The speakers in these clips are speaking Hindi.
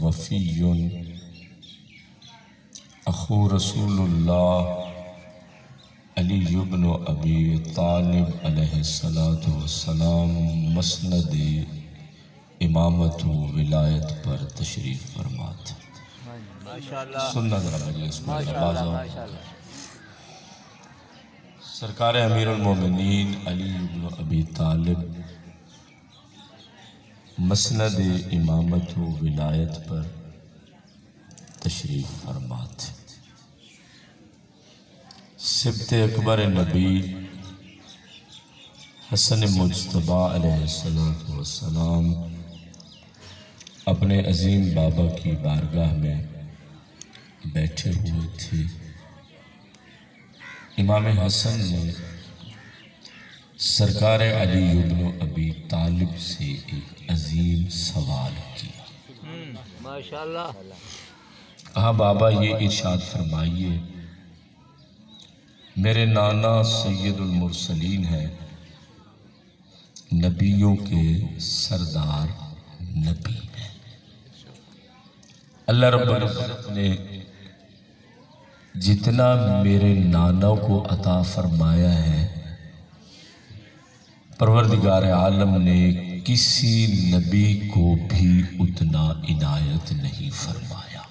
वफ़ीयुन अखू रसूलुल्लाह अली इब्न अबी तालिब अलैहिस्सलातु वस्सलाम मसनद इमामत व विलायत पर तशरीफ़ फरमा थे। सुन्ना ज़रा मजलिस में सरकार अमीरुल मोमिनीन अली इब्न अबी तालिब मसनद इमामत व विलायत पर तशरीफ़ फरमा थे। सिब्त अकबर नबी हसन मुज्तबा अलैहिस्सलाम अपने अजीम बाबा की बारगाह में बैठे हुए थे। इमाम हसन ने सरकार अली इब्न अबी तालिब से एक अजीम सवाल किया। माशाअल्लाह। कहा, बाबा ये इरशाद फरमाइए, मेरे नाना सैयदुल मुरसलीन है, नबियों के सरदार नबी हैं। अल्लाह रब्बुल इज्जत ने जितना मेरे नाना को अता फरमाया है, परवरदिगार आलम ने किसी नबी को भी उतना इनायत नहीं फरमाया।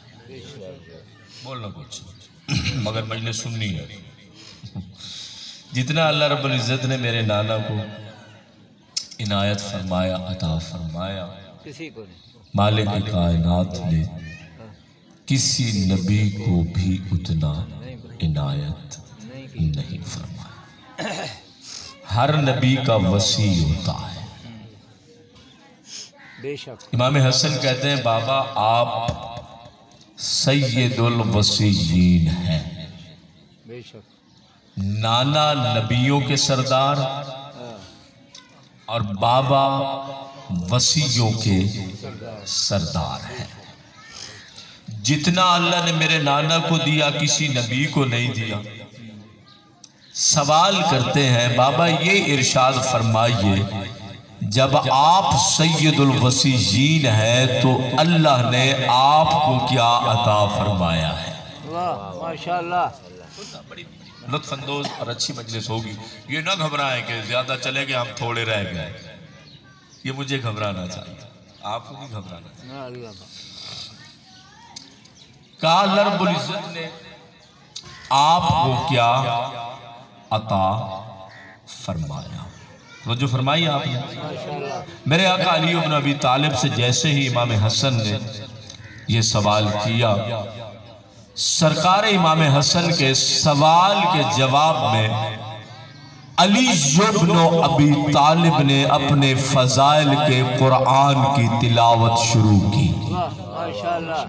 बोलना कुछ मगर मजलिस सुननी है। जितना अल्लाह रब्बुल इज्जत ने मेरे नाना को इनायत फरमाया, अता फरमाया, किसी को नहीं, मालिक कायनात ने किसी नबी को भी उतना इनायत नहीं फरमाया। हर नबी का वसी होता है। बेशक। इमाम हसन कहते हैं, बाबा आप सैयदुल वसीयीन हैं। बेशक। नाना नबियों के सरदार और बाबा वसीयों के सरदार हैं। जितना अल्लाह ने मेरे नाना को दिया किसी नबी को नहीं दिया। सवाल करते हैं, बाबा ये इरशाद फरमाइए, जब आप सैयदुल वसीयीन हैं तो अल्लाह ने आपको क्या अता फरमाया है? वाह माशाअल्लाह। लुत्फ अंदोज और अच्छी मजलिस होगी। ये ना घबराएं कि ज्यादा चले गए हम थोड़े रह गए। ये मुझे घबराना चाहिए, आपको नहीं घबराना चाहिए। कहा अल्लाह रब्बुल इज्जत ने आपको क्या अता फरमाया? वो जो फरमाई आपने मेरे आका अली इब्न अबी तालिब से। जैसे ही इमाम हसन ने ये सवाल किया, सरकार इमाम हसन के सवाल के जवाब में अली इब्न अबी तालिब ने अपने फजाइल के कुरान की तिलावत शुरू की। माशाअल्लाह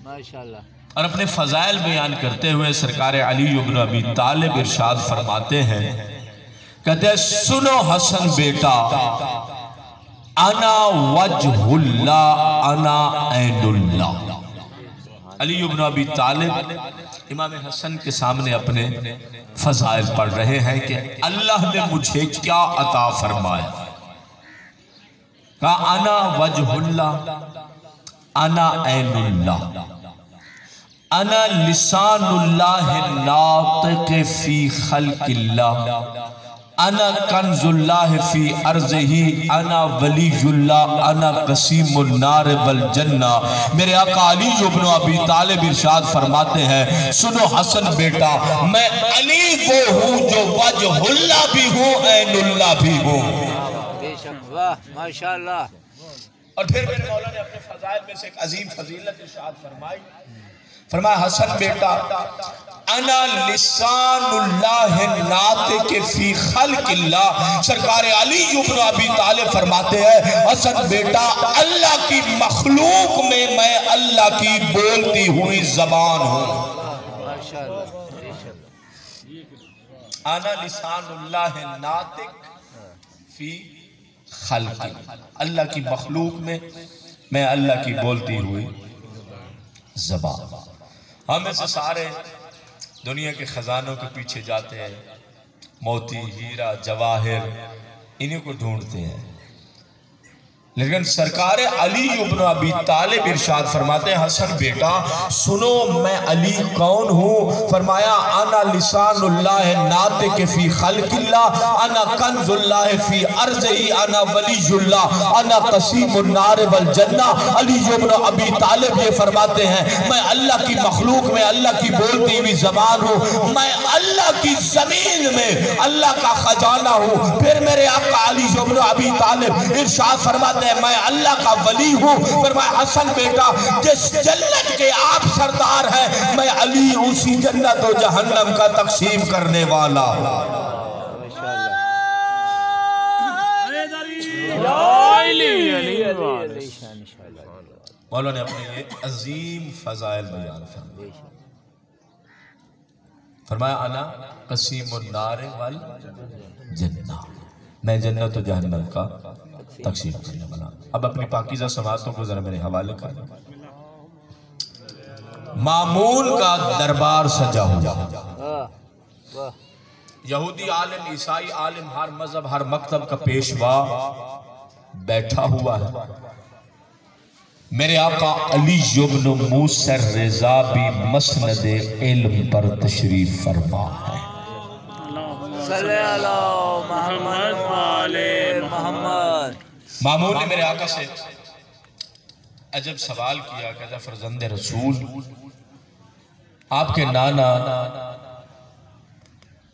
माशाअल्लाह। और अपने फजाइल बयान करते हुए सरकार अली इब्न अबी तालिब इरशाद फरमाते हैं, कहते हैं, सुनो हसन बेटा, अना वजहुल्लाह अना ऐनुल्लाह। अली इब्न अबी तालिब इमाम हसन के सामने अपने फजाइल पढ़ रहे हैं कि अल्लाह ने मुझे क्या अता फरमाया। कहा अना वजहुल्लाह अना ऐनुल्लाह अना लिसानुल्लाह नातिक़ फी खल्क़िल्लाह अना कंजुल्लाह फी अर्ज़िही अना वलीयुल्लाह अना क़सीमुन नार वल जन्ना। मेरे आका अली इब्न अबी तालिब इरशाद फरमाते हैं, सुनो हसन बेटा, मैं अली वो हूँ जो वजहुल्लाह भी हूँ, ऐनुल्लाह भी हूँ। बेशक। वाह माशाअल्लाह। और फिर मेरे मौला ने अपने फजाइल में से एक अजीम फजीलत इरशाद फरमाई। फरमाया, हसन बेटा, अना लिसानुल्लाह नातिक़ फी खल्क़िल्लाह। सरकार अली इब्न अबी तालिब फरमाते हैं, हसन बेटा, अल्लाह की मखलूक में मैं अल्लाह की बोलती हुई जबान हूँ। माशाअल्लाह। अना लिसानुल्लाह नातिक़ फी खल्क़िल्लाह। अल्लाह की मखलूक में मैं अल्लाह की बोलती हुई जबान। हम ऐसे सारे दुनिया के खजानों के पीछे जाते हैं, मोती हीरा जवाहिर इन्हीं को ढूंढते हैं, लेकिन सरकार अली इब्न अबी तालिब इरशाद फरमाते हैं, हसन बेटा सुनो मैं अली कौन हूँ। फरमाया अना लिसानुल्लाह नातिक फी खल्किल्लाह, अना कंजुल्लाह फी अर्ज़ी, अना वलीयुल्लाह, अना क़सीमुन नार वल जन्ना। अली इब्न अबी तालिब ये फरमाते हैं मैं अल्लाह की मखलूक में अल्लाह की बोलती हुई ज़बान हूँ, मैं अल्लाह की ज़मीन में अल्लाह का खजाना हूँ। फिर मेरे आका अली इब्न अबी तालिब इरशाद फरमाते मैं अल्लाह का वली हूँ। फरमाया हसन बेटा जिस जन्नत के आप सरदार हैं मैं अली उसी जन्नत और जहन्नम का तकसीम करने वाला। मौला ने अपने ये अजीम फजाइल बयान फरमाया अना क़सीमुन नार वल जन्नह, मैं जन्नत और जहन्नम का तकसीम करने वाला। अब अपनी पाकीज़ा समातों को जरा मेरे हवाले कर। मामून का दरबार सजा हुआ, यहूदी आलिम, ईसाई आलिम, हर मजहब हर मकतब का पेशवा बैठा हुआ है। मेरे आका अली इब्न मूसा रिज़ा भी मसनद इल्म पर तशरीफ फरमा है। मामून ने मेरे आका से अजब सवाल किया, कहता फरजंदे रसूल आपके नाना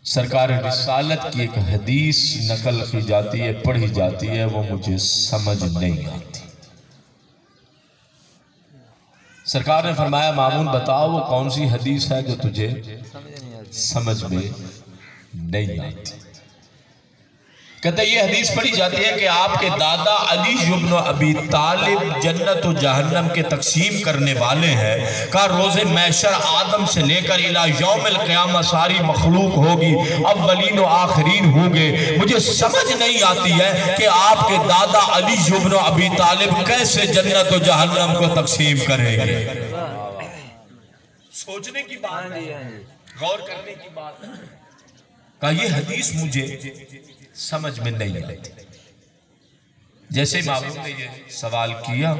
सरकार रिसालत की एक हदीस नकल की जाती है, पढ़ी जाती है, वो मुझे समझ नहीं आती। सरकार ने फरमाया मामून बताओ वो कौन सी हदीस है जो तुझे समझ में नहीं आती। कहते ये हदीस पढ़ी जाती है कि आपके दादा अली इब्न अबी तालिब जन्नत और जहन्नम के तकसीम करने वाले हैं। का रोज़े महशर आदम से लेकर इला यौमिल क़यामा सारी मखलूक होगी, अव्वलीन और आखिरीन होंगे। मुझे समझ नहीं आती है कि आपके दादा अली इब्न अबी तालिब कैसे जन्नत और जहन्नम को तकसीम करेंगे। सोचने की बात है, गौर करने की बात है। का ये हदीस मुझे समझ में नहीं आती। जैसे मामून ने ये सवाल किया,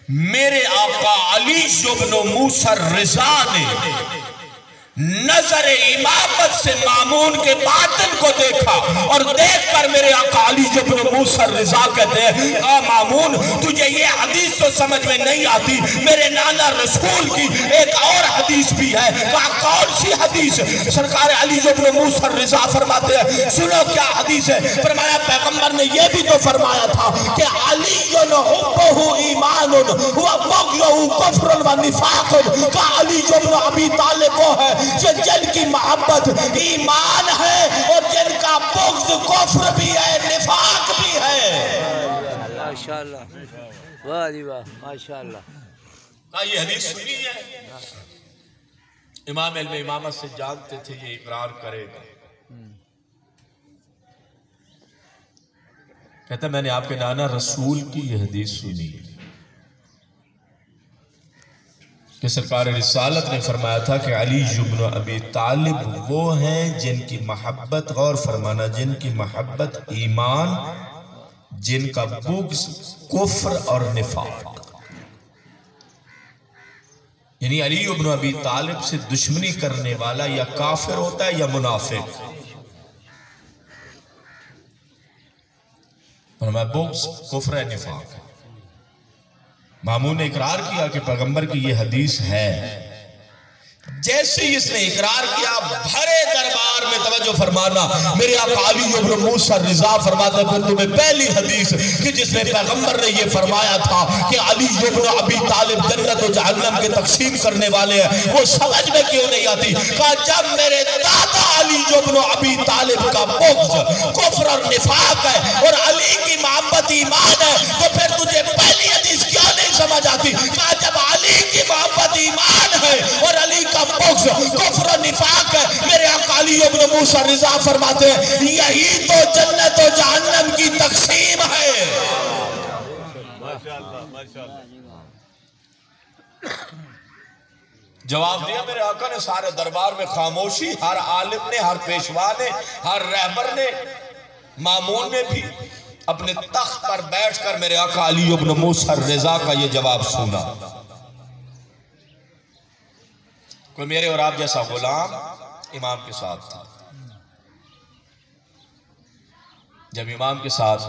मेरे आका अली इब्न मूसा रिज़ा ने नजर इमामत से मामून के बातिन को देखा और देखकर मेरे आका अली इब्न मूसा रिज़ा कहते हैं आ मामून तुझे ये हदीस तो समझ में नहीं आती, मेरे नाना रसूल की एक और हदीस भी है। कौन सी हदीस? सरकार अली इब्न मूसा रिज़ा फरमाते हैं सुनो क्या हदीस है। फरमाया पैगंबर ने ये भी तो फरमाया था कि अली हुब्बुहु ईमानुन व बग़युहु कुफ्रुन व निफाकुन। का अली इब्न अबी तालिब को है जिनकी मोहब्बत ईमान है और जिनका बुग़्ज़ कुफ्र भी है, निफाक भी है। माशाअल्लाह, वाह जी वाह, माशाअल्लाह। ये हदीस सुनी है, इमाम इल्म इमामत से जानते थे ये इकरार करेगा। कहता मैंने आपके नाना रसूल की ये हदीस सुनी कि सरकार रिसालत ने फरमाया था कि अली इब्न अबी तालिब वो हैं जिनकी मोहब्बत, गौर फरमाना, जिनकी मोहब्बत ईमान, जिनका बुग़्ज़ कुफ्र और निफाक। यानी अली इब्न अबी तालिब से दुश्मनी करने वाला या काफिर होता है या मुनाफिक। फरमाया बुग़्ज़ कुफ्र है, निफाक है। मामून ने इकरार किया कि पैगंबर की ये हदीस है। जैसे ही इसने इकरार किया भरे दरबार में तवज्जो फरमाना, मेरे आका अली इब्न मूसा रिज़ा फरमाते फिर तुम्हें पहली हदीस कि जिसमें पैगंबर ने ये फरमाया था कि अली इब्न अबी तालिब जन्नत और जहन्नम के तकसीम करने वाले हैं, वो समझ में क्यों नहीं आती। कहा जब मेरे दादा अली इब्न अबी तालिब का बुग़्ज़ कुफ्र और निफाक है और अली की मोहब्बत ईमान है, तो फिर तुझे पहली हदीस क्यों नहीं समझ आती। कहा जब अली की मोहब्बत ईमान है और अली का बुग़्ज़ कुफ्र निफाक है, मेरे आका अली इब्न मूसा रिज़ा फरमाते हैं यही तो जन्नत और जहन्नम की तकसीम है। जवाब दिया मेरे आका ने सारे दरबार में खामोशी, हर आलिम ने, हर पेशवा ने, हर रहबर ने, मामून ने भी अपने तख्त पर बैठकर मेरे आका अली इब्न मूसा रज़ा का ये जवाब सुना। कोई मेरे और आप जैसा गुलाम इमाम के साथ था। जब इमाम के साथ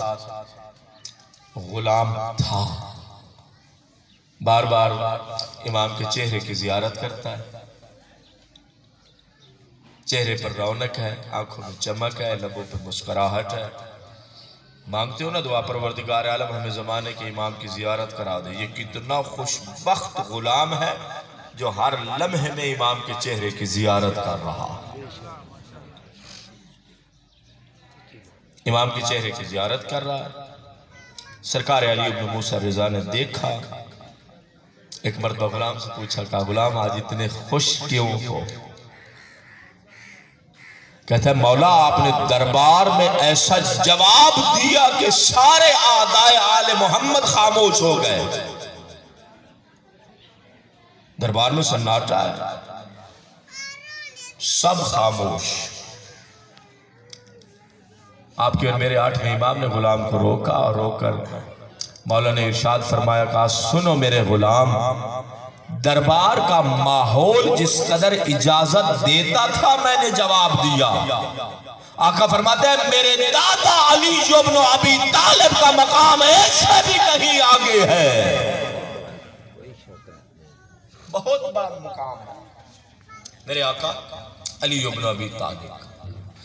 गुलाम था, बार बार इमाम के चेहरे की जियारत करता है, चेहरे पर रौनक है, आंखों में चमक है, लबों पर मुस्कुराहट है। मांगते हो ना दुआ, परवरदिगार आलम हमें ज़माने के इमाम की जियारत करा दे। ये कितना खुशबख्त गुलाम है जो हर लम्हे में इमाम के चेहरे की जियारत कर रहा। इमाम के चेहरे की जियारत कर रहा है। सरकार अली इब्न मूसा रज़ा ने देखा, एक मर्तबा गुलाम से पूछा, कहा गुलाम आज इतने खुश क्यों हो? कहता है मौला आपने दरबार में ऐसा जवाब दिया कि सारे आदाए आले मोहम्मद खामोश हो गए। दरबार में सन्नाटा है, सब खामोश। आपके और मेरे 8वें इमाम ने गुलाम को रोका और रोककर मौला ने इरशाद फरमाया, कहा सुनो मेरे गुलाम, दरबार का माहौल जिस कदर इजाजत देता था मैंने जवाब दिया। आका फरमाते हैं मेरे दादा अली इब्न अबी तालिब का मकाम ऐसे भी कहीं आगे है, बहुत बड़ा मकाम है मेरे आका अली इब्न अबी तालिब।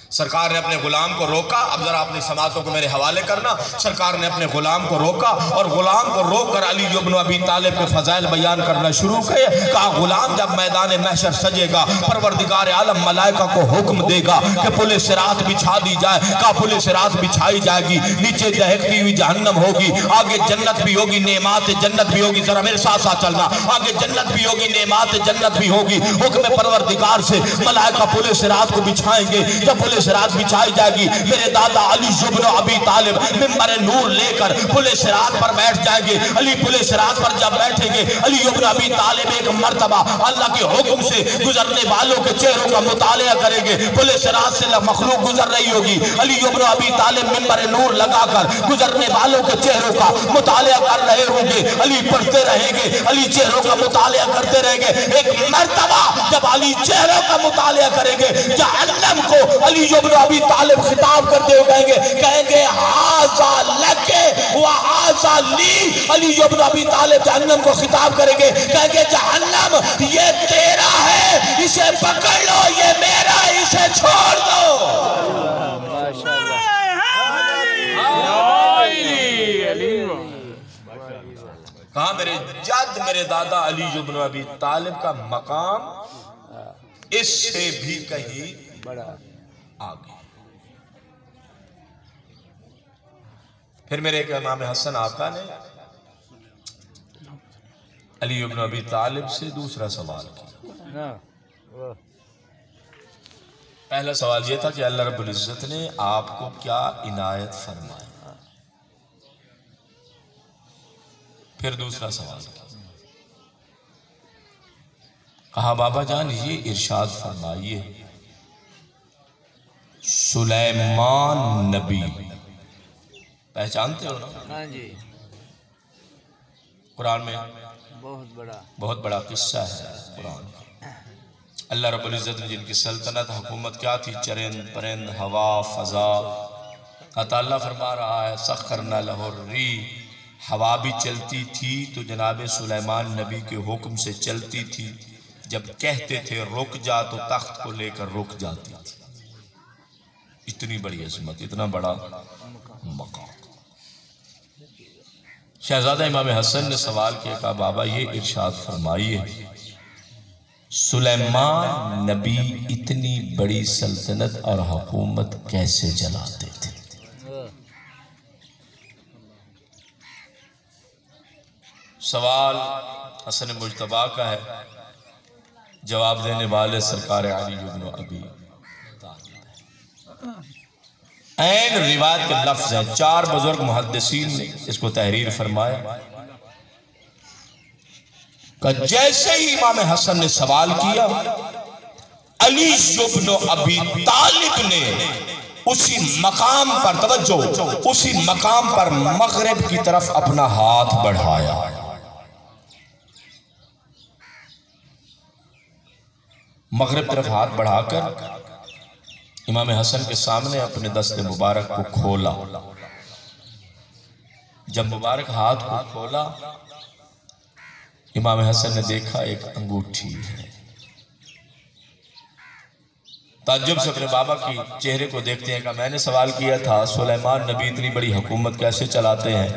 सरकार ने अपने गुलाम को रोका। अब जरा अपनी समातों को मेरे हवाले करना। सरकार ने अपने गुलाम को रोका और गुलाम को रोककर अली इब्न अबी तालिब के फजाइल बयान करना शुरू किए। कहा गुलाम जब मैदान महशर सजेगा परवरदिगार आलम मलाइका को हुक्म देगा कि पुलिस सिरात बिछा दी जाए। कहा पुलिस सिरात बिछाई जाएगी, नीचे दहकती हुई जहन्नम होगी, आगे जन्नत भी होगी, नेमात जन्नत भी होगी। जरा मेरे साथ साथ चलना, आगे जन्नत भी होगी, नेमात जन्नत भी होगी। हुक्म परवरदिगार से मलाइका पुलिस सिरात को बिछाएंगे। जब पुलिस रात बिछाई जाएगी मेरे दादा अली इब्न अबी तालिब मिंबर नूर लेकर पुलिस रात पर बैठ जाएंगे। अली पुलिस रात पर जब बैठेंगे अली इब्न अबी तालिब एक मर्तबा अल्लाह के हुक्म से गुजरने वालों के चेहरों का मुतालिया करेंगे। पुलिस रात से मखलूक गुजर रही होगी, अली इब्न अबी तालिब मिंबर नूर लगाकर गुजरने वालों के चेहरों का मुतालिया कर रहे होंगे। अली पढ़ते रहेंगे, अली चेहरों का मुतालिया करते रहेंगे। एक मर्तबा जब अली चेहरों का मुतालिया करेंगे जहन्नम को अली इब्न अबी तालिब खिताब करते हुए कहेंगे हाज़ा लके व हाज़ा ली। अली इब्न अबी तालिब जहन्नम को खिताब करेंगे, कहेंगे जहन्नम ये तेरा है, इसे पकड़ लो, ये मेरा, इसे छोड़ दो। कहा मेरे जद मेरे दादा अली इब्न अबी तालिब का मकाम इससे भी कहीं बड़ा आगे। फिर मेरे एक इमाम हसन आका ने अली इब्न अबी तालिब से दूसरा सवाल किया। पहला सवाल यह था कि अल्लाह रब्बुल इज्जत ने आपको क्या इनायत फरमाया। फिर दूसरा सवाल किया, कहा बाबा जान ये इरशाद फरमाइए सुलेमान नबी पहचानते हो ना? हाँ जी। कुरान में बहुत बड़ा किस्सा है कुरान का। अल्लाह रब्बुल इज्जत ने जिनकी सल्तनत हुकूमत क्या थी, चरिंद परिंद हवा फजा। अल्लाह फरमा रहा है सखरना लहु री, हवा भी चलती थी तो जनाब सुलेमान नबी के हुक्म से चलती थी। जब कहते थे रुक जा तो तख्त को लेकर रुक जाती थी। इतनी बड़ी अजमत, इतना बड़ा मकाम। शहजादा इमाम हसन ने सवाल किया, कहा बाबा ये इरशाद फरमाइए सुलेमान नबी इतनी बड़ी सल्तनत और हुकूमत कैसे चलाते थे? सवाल हसन मुज्तबा का है, जवाब देने वाले सरकार अली इब्न अबी ऐन रिवायत के लफ्ज हैं। 4 बुजुर्ग मुहद्दिसीन ने इसको तहरीर फरमाया कि जैसे ही इमाम हसन ने सवाल किया अली इब्न अबी तालिब ने उसी मकाम पर तवज्जो, उसी मकाम पर मगरिब की तरफ अपना हाथ बढ़ाया। मगरिब तरफ हाथ बढ़ाकर इमाम हसन के सामने अपने दस्ते मुबारक को खोला। जब मुबारक हाथ को खोला, इमाम हसन ने देखा एक अंगूठी है। ताज्जुब से अपने बाबा की चेहरे को देखते हैं कि मैंने सवाल किया था सुलेमान नबी इतनी बड़ी हुकूमत कैसे चलाते हैं,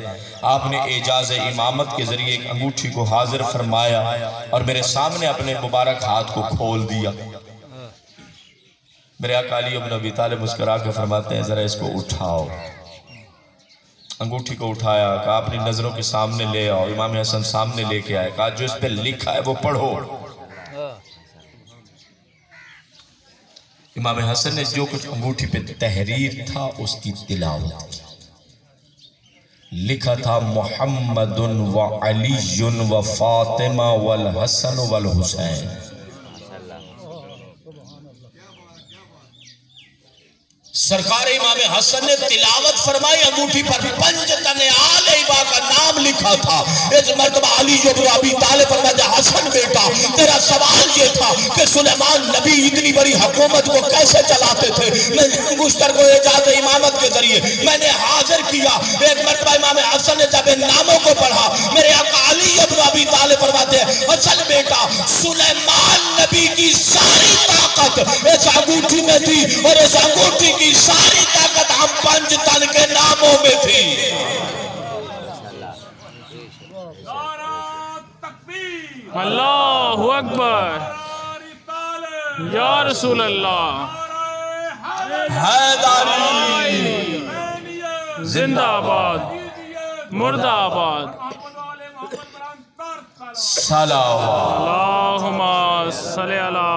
आपने एजाज इमामत के जरिए एक अंगूठी को हाजिर फरमाया और मेरे सामने अपने मुबारक हाथ को खोल दिया। मेरे आका अली इब्न अबी तालिब मुस्कुरा के फरमाते हैं जरा इसको उठाओ। अंगूठी को उठाया, कहा अपनी नजरों के सामने ले आओ। इमाम हसन सामने लेके आए, कहा जो इस पे लिखा है वो पढ़ो। इमाम हसन ने जो कुछ अंगूठी पे तहरीर था उसकी तिलावत की। लिखा था मुहम्मदुन व अलीयुन व फातिमा वल हसन वल हुसैन। सरकार इमाम हसन ने तिलावत फरमाई, अंगूठी पर पंजतन आले इबा का नाम लिखा था। इस मर्तबा अली इब्न अबी तालिब फरमाते हसन बेटा तेरा सवाल ये था कि सुलेमान नबी इतनी बड़ी हुकूमत को कैसे चलाते थे। मैं मुश्तर को एजाज इमामत के जरिए मैंने हाजिर किया। एक मर्तबा इमाम हसन ने जब इन नामों को पढ़ा, मेरे आका अली इब्न अबी तालिब फरमाते हसन बेटा सुलेमान नबी की सारी ताकत इस अंगूठी में थी और इस अंगूठी की सारी ताकत हम पंजतन के नामों में थी। अल्लाहु अकबर, या रसूल अल्लाह, हैदरी जिंदाबाद, मुर्दाबाद, अल्लाहुम्मा सल्ली अला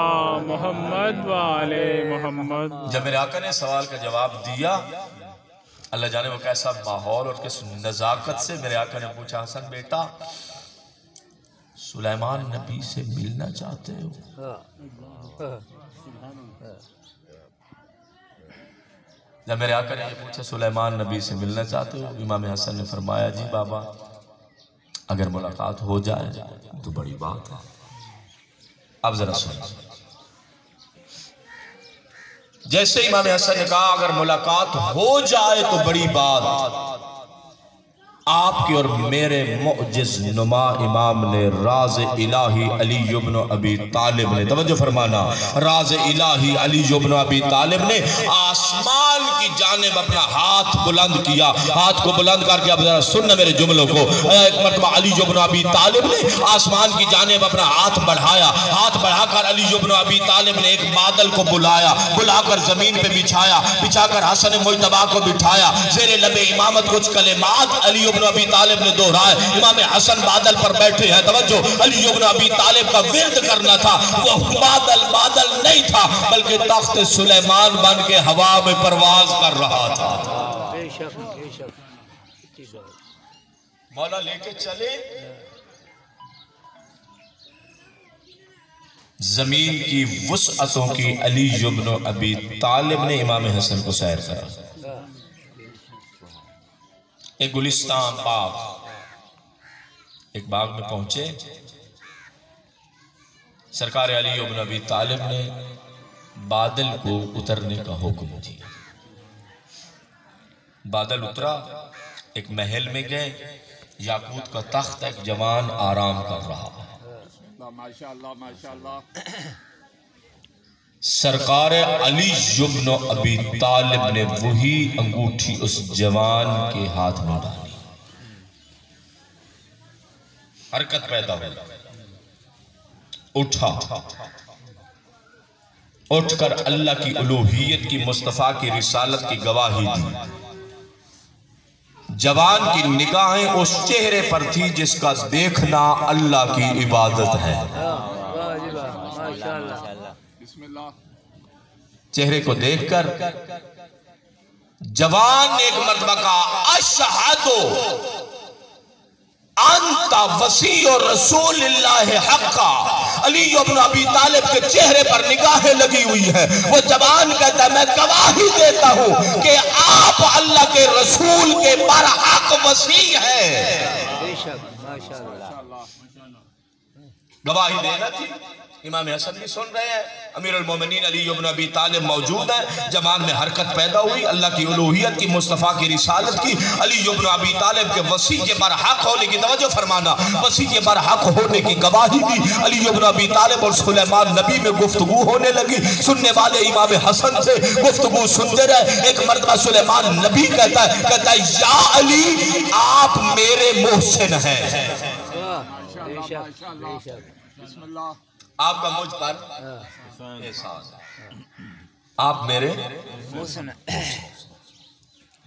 मुहम्मद व आले मुहम्मद। जब मेरे आका ने सवाल का जवाब दिया, अल्लाह जाने वो कैसा माहौल और किस नजाकत से मेरे आका ने पूछा हसन बेटा सुलेमान नबी से मिलना चाहते हो? जब मेरे आका ने पूछा सुलेमान नबी से मिलना चाहते हो, इमाम हसन ने फरमाया जी बाबा अगर मुलाकात हो जाए तो बड़ी बात है। अब जरा सुनो, जैसे इमाम हसन ने कहा अगर मुलाकात हो जाए तो बड़ी बात, आपके और मेरे मुअज्जिज नुमा इमाम ने राज इलाही अली इब्न अबी तालिब ने, तवज्जो फरमाना, राज इलाही अली इब्न अबी तालिब ने आसमान की जानिब अपना हाथ बुलंद किया। हाथ को बुलंद करके अब जरा सुनना मेरे जुमलों को। एक मरतबा अली इब्न अबी तालिब ने आसमान की जानिब अपना हाथ बढ़ाया। हाथ बढ़ाकर अली इब्न अबी तालिब ने एक बादल को बुलाया, बुलाकर जमीन पे बिछाया, बिछाकर हसन मुज्तबा को बिठाया। जेरे लबे इमामत कुछ कलिमात अली इब्न अबी तालिब ने दोहराए। इमाम हसन बादल पर बैठे हैं, तवज्जो, अली इब्न अबी तालिब का विर्द करना था। वो बादल नहीं था बल्कि तख्त सुलेमान बन के हवा में परवाज कर रहा था। मौला लेके चले जमीन की वुसअतों की अली इब्न अबी तालिब ने इमाम हसन को सैर करा। एक गुलिस्तान बाग, एक बाग में पहुंचे। सरकार अली इब्न अबी तालिब ने बादल को उतरने का हुक्म दिया। बादल उतरा, एक महल में गए, याकूत का तख्त, एक जवान आराम कर रहा है। माशाअल्लाह माशाअल्लाह। सरकार अली इब्न अबी तालिब ने वही अंगूठी उस जवान के हाथ में डाली। हरकत पैदा हुई, उठा, उठकर अल्लाह की उलूहियत की, मुस्तफा की रिसालत की गवाही दी। जवान की निगाहें उस चेहरे पर थी जिसका देखना अल्लाह की इबादत है। चेहरे को देखकर जवान ने एक मर्तबा कहा अशहदु अंता वसी और रसूलुल्लाह हक्का। अली इब्न अबी तालिब के चेहरे पर निगाहें लगी हुई है। वो जवान कहता है मैं गवाही देता हूँ कि आप अल्लाह के रसूल के बरहक वसी है। बेशक माशाअल्लाह। गवाही देना थी। इमाम हसन भी सुन रहे हैं, अमीरुल मोमिनीन अली इब्न अबी तालिब मौजूद है। जवान में हरकत पैदा हुई अल्लाह की उलूहियत की, मुस्तफ़ा की रिसालत की। अली इब्न अबी तालिब के वसी के बरहक होने की, तवज्जो फरमाना, वसी के बरहक होने की गवाही दी। अली इब्न अबी तालिब और सुलेमान नबी में गुफ्तगू होने लगी। सुनने वाले इमाम हसन से गुफ्तगू सुनते रहे। एक मर्तबा सुलेमान नबी कहता है या अली आप मेरे मोहसिन हैं। आपका मुझ पर एहसास है, आप मेरे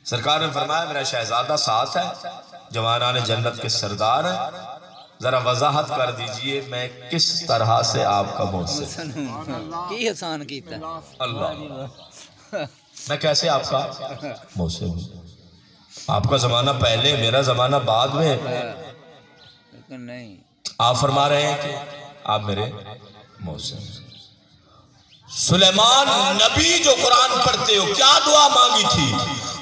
सरकार ने फरमाया मेरा शहजादा साथ है, जवानाने जन्नत के सरदार है। जरा वजाहत कर दीजिए मैं किस तरह से आपका मोहसिन की आसान कीता अल्लाह, मैं कैसे आपका मोहसिन हूँ। आपका जमाना पहले, मेरा जमाना बाद में। नहीं, आप फरमा रहे हैं कि आप मेरे मोहसिन। सुलेमान नबी जो कुरान पढ़ते हो क्या दुआ मांगी थी?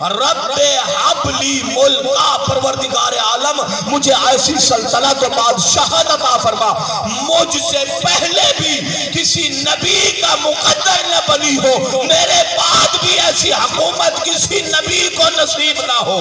रब्बे हबली मुल्का, परवरदिगार आलम मुझे ऐसी सल्तनत और बादशाहत अता फरमा मुझसे पहले भी किसी नबी का मुकद्दर न बनी हो, मेरे बाद भी ऐसी हुकूमत किसी नबी को नसीब ना हो।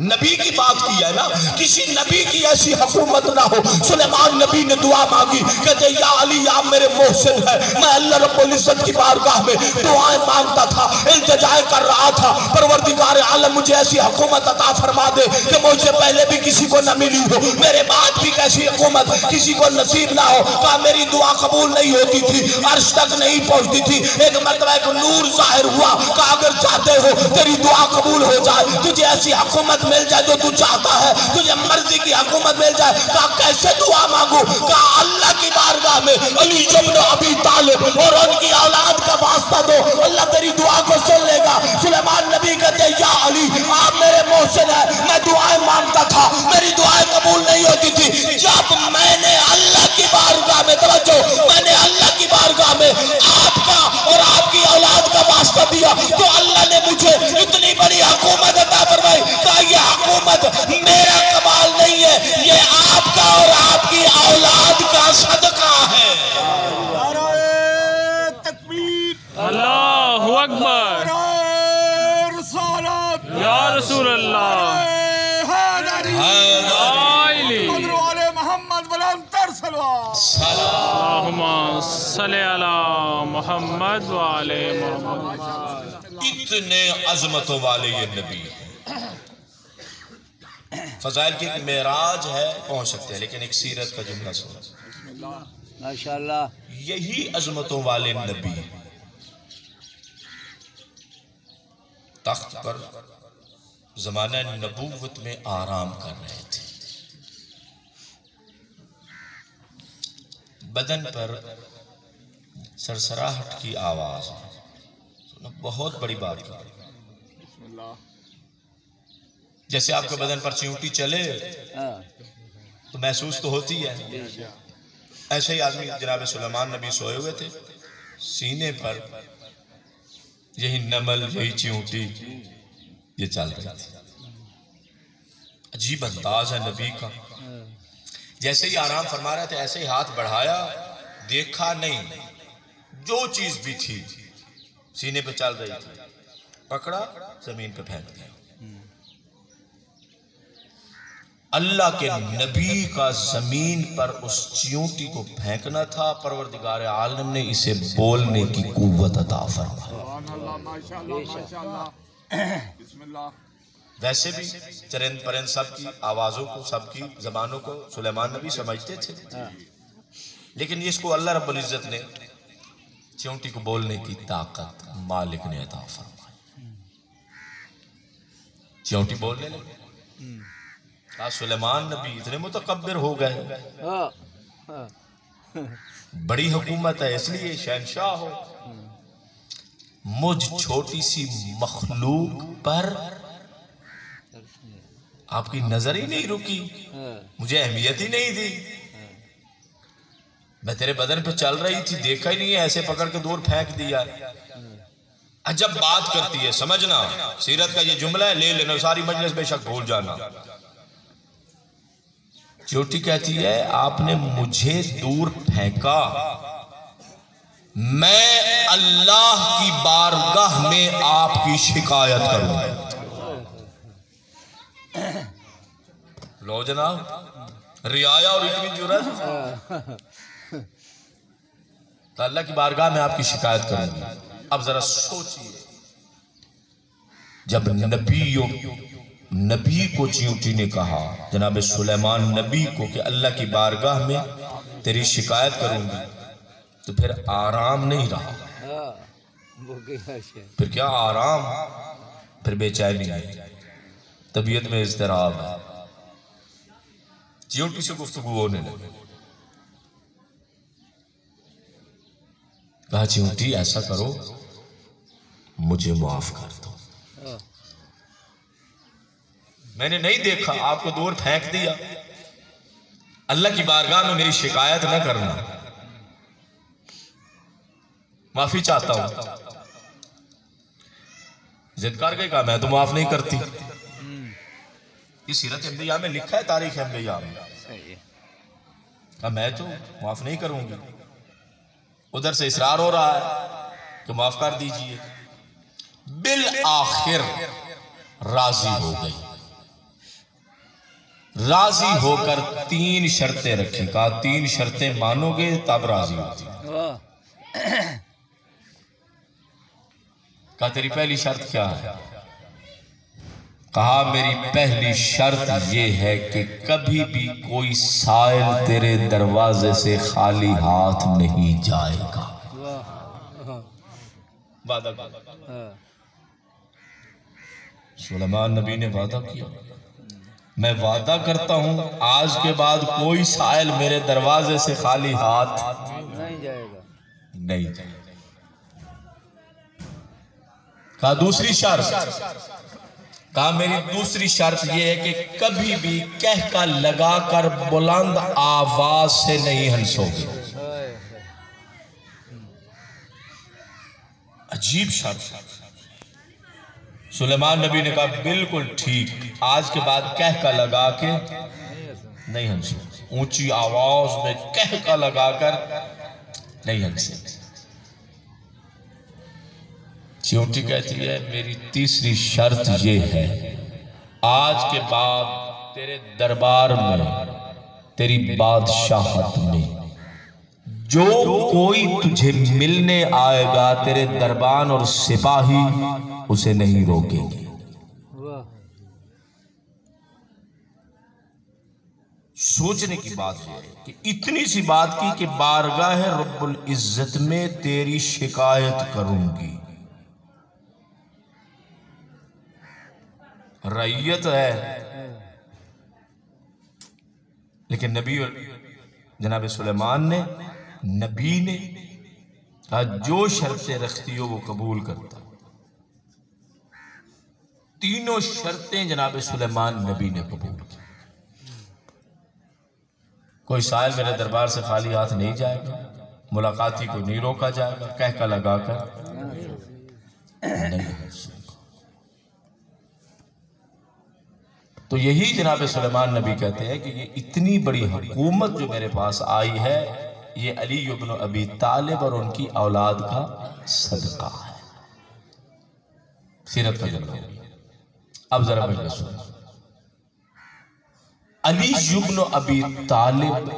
नबी की बात की है ना, किसी नबी की ऐसी हुकूमत ना हो। सुलेमान नबी ने दुआ मांगी, कहते या अली आप मेरे मोहसिन है। मैं अल्लाह रब्बुल इज्जत की बारगाह में दुआएं मांगता था, इल्तिजा कर रहा था, परवरदिगार आलम मुझे ऐसी हुकूमत अता फरमा दे कि मुझसे पहले भी किसी को न मिली हो, मेरे बाद भी कैसी हुकूमत किसी को नसीब ना हो। कहा मेरी दुआ कबूल नहीं होती थी, अर्श तक नहीं पहुंचती थी। एक मरतबा एक नूर जाहिर हुआ, कहा अगर चाहते हो तेरी दुआ कबूल हो जाए, तुझे ऐसी हुकूमत मिल जाए जो तू चाहता है, तुझे मर्जी की हुकूमत मिल जाए। कहा कैसे दुआ मांगू? कहा अल्लाह की बारगाह में अली इब्न अबी तालिब और उनकी औलाद का वास्ता दो, अल्लाह तेरी दुआ को सुन लेगा। सुलेमान नबी कहते या अली आप मेरे मोहसिन है, मैं दुआएं मांगता था, मेरी दुआएं कबूल नहीं होती थी। जब मैंने अल्लाह की बारगाह में, तवज्जो, मैंने अल्लाह की बारगाह में आपका और आपकी औलाद का वास्ता दिया तो अल्लाह ने मुझे इतनी बड़ी हुकूमत अता फरमाई। कहा ये हुकूमत मेरा कमाल नहीं है, ये आपका और आपकी औलाद का सदका है। अल्लाहु अकबर, या रसूल अल्लाह, अल्लाहुम्मा सल्ली अला मुहम्मद व आले मुहम्मद। इतने अजमतों वाले ये नबी फजाइल की मेराज है, पहुंच सकते हैं, लेकिन एक सीरत का जुमला सुनो माशाअल्लाह। यही अजमतों वाले नबी तख्त पर जमाना नबूवत में आराम कर रहे थे। बदन पर सरसराहट की आवाज, बहुत बड़ी बात कर, जैसे आपके बदन पर चींटी चले तो महसूस तो होती है। ऐसे ही आदमी जनाब सुलेमान नबी सोए हुए थे, सीने पर यही नमल, यही चींटी ये चल रही थी। अजीब अंदाज है नबी का। जैसे ही आराम फरमा रहे थे ऐसे ही हाथ बढ़ाया, देखा नहीं, जो चीज भी थी सीने पे चल रही थी, पकड़ा, जमीन पे फेंक दिया। अल्लाह के नबी का जमीन पर उस चींटी को फेंकना था, परवरदिगार आलम ने इसे बोलने की कुव्वत अता फरमाई। वैसे भी चरिंद परिंद सबकी आवाजों को, सबकी जबानों को सुलेमान नबी समझते थे, लेकिन इसको अल्लाह रब्बुल इज्जत ने चींटी को बोलने की ताकत मालिक ने अता फरमाई। चींटी बोलने लगे। सुलेमान नबी इतने मुतकब्बिर हो गए, बड़ी हुकूमत है इसलिए शहनशाह हो, मुझ छोटी सी मखलूक पर आपकी नजर ही नहीं रुकी, मुझे अहमियत ही नहीं थी। मैं तेरे बदन पे चल रही थी, देखा ही नहीं है, ऐसे पकड़ के दूर फेंक दिया। अजब बात करती है, समझना सीरत का ये जुमला है, ले लेना, सारी मजलिस बेशक भूल जाना। चोटी कहती है आपने मुझे दूर फेंका, मैं अल्लाह की बारगाह में आपकी शिकायत करूंगा। लो जनाब, रियाया और इतनी जुर्रत, तो अल्लाह की बारगाह में आपकी शिकायत करूंगा। अब जरा सोचिए, जब नबी को चींटी ने कहा, जनाब सुलेमान नबी को, कि अल्लाह की बारगाह में तेरी शिकायत करूंगी, तो फिर आराम नहीं रहा। फिर क्या आराम, फिर बेचैनी है, तबीयत में इज़्तिराब है। चींटी से गुफ्तगू होने लगी। कहा चींटी ऐसा करो, मुझे माफ कर दो, मैंने नहीं देखा, आपको दूर फेंक दिया, अल्लाह की बारगाह में मेरी शिकायत न करना, माफी चाहता हूं। जिद कर गई, कहा मैं तो माफ नहीं करती। इस सीरत अंबिया में लिखा है, तारीख अंबिया में, कहा मैं तो माफ नहीं करूंगी। उधर से इसरार हो रहा है कि माफ कर दीजिए। बिल आखिर राजी हो गई, राजी होकर 3 शर्तें रखी। कहा 3 शर्तें मानोगे तब राजी होती। कहा तेरी पहली शर्त क्या है? कहा मेरी पहली शर्त यह है कि कभी भी कोई साइल तेरे दरवाजे से खाली हाथ नहीं जाएगा। वादा किया, सुलेमान नबी ने वादा किया, मैं वादा करता हूं आज के बाद कोई साइल मेरे दरवाजे से खाली हाथ नहीं जाएगा, नहीं जाएगा। कहा दूसरी शर्त, कहा मेरी दूसरी शर्त यह है कि कभी भी कह का लगाकर बुलंद आवाज से नहीं हंसोगे। अजीब शर्त। सुलेमान नबी ने कहा बिल्कुल ठीक, आज के बाद कह का लगा के नहीं हंसो, ऊंची आवाज में कह का लगाकर नहीं हंसे। चींटी कहती है मेरी तीसरी शर्त यह है, आज के बाद तेरे दरबार में, तेरी बादशाहत में जो कोई तुझे मिलने आएगा, तेरे दरबान और सिपाही उसे नहीं रोकेंगे। सोचने की बात है कि इतनी सी बात की कि बारगाह रब्बुल इज्जत में तेरी शिकायत करूंगी। रैयत है, लेकिन नबी जनाब सुलेमान ने, नबी ने कहा जो शर्तें रखती हो वो कबूल करता। तीनों शर्तें जनाब सुलेमान नबी ने कबूल की। कोई साइल मेरे दरबार से खाली हाथ नहीं जाएगा, मुलाकाती को नहीं रोका जाएगा, कह का लगाकर नहीं। तो यही जनाब सुलेमान नबी कहते हैं कि ये इतनी बड़ी हुकूमत जो मेरे पास आई है, ये अली इब्न अबी तालिब और उनकी औलाद का सदका है। सीरत का जलवा। अब जरा मेरे सुनो, अली इब्न अबी तालिब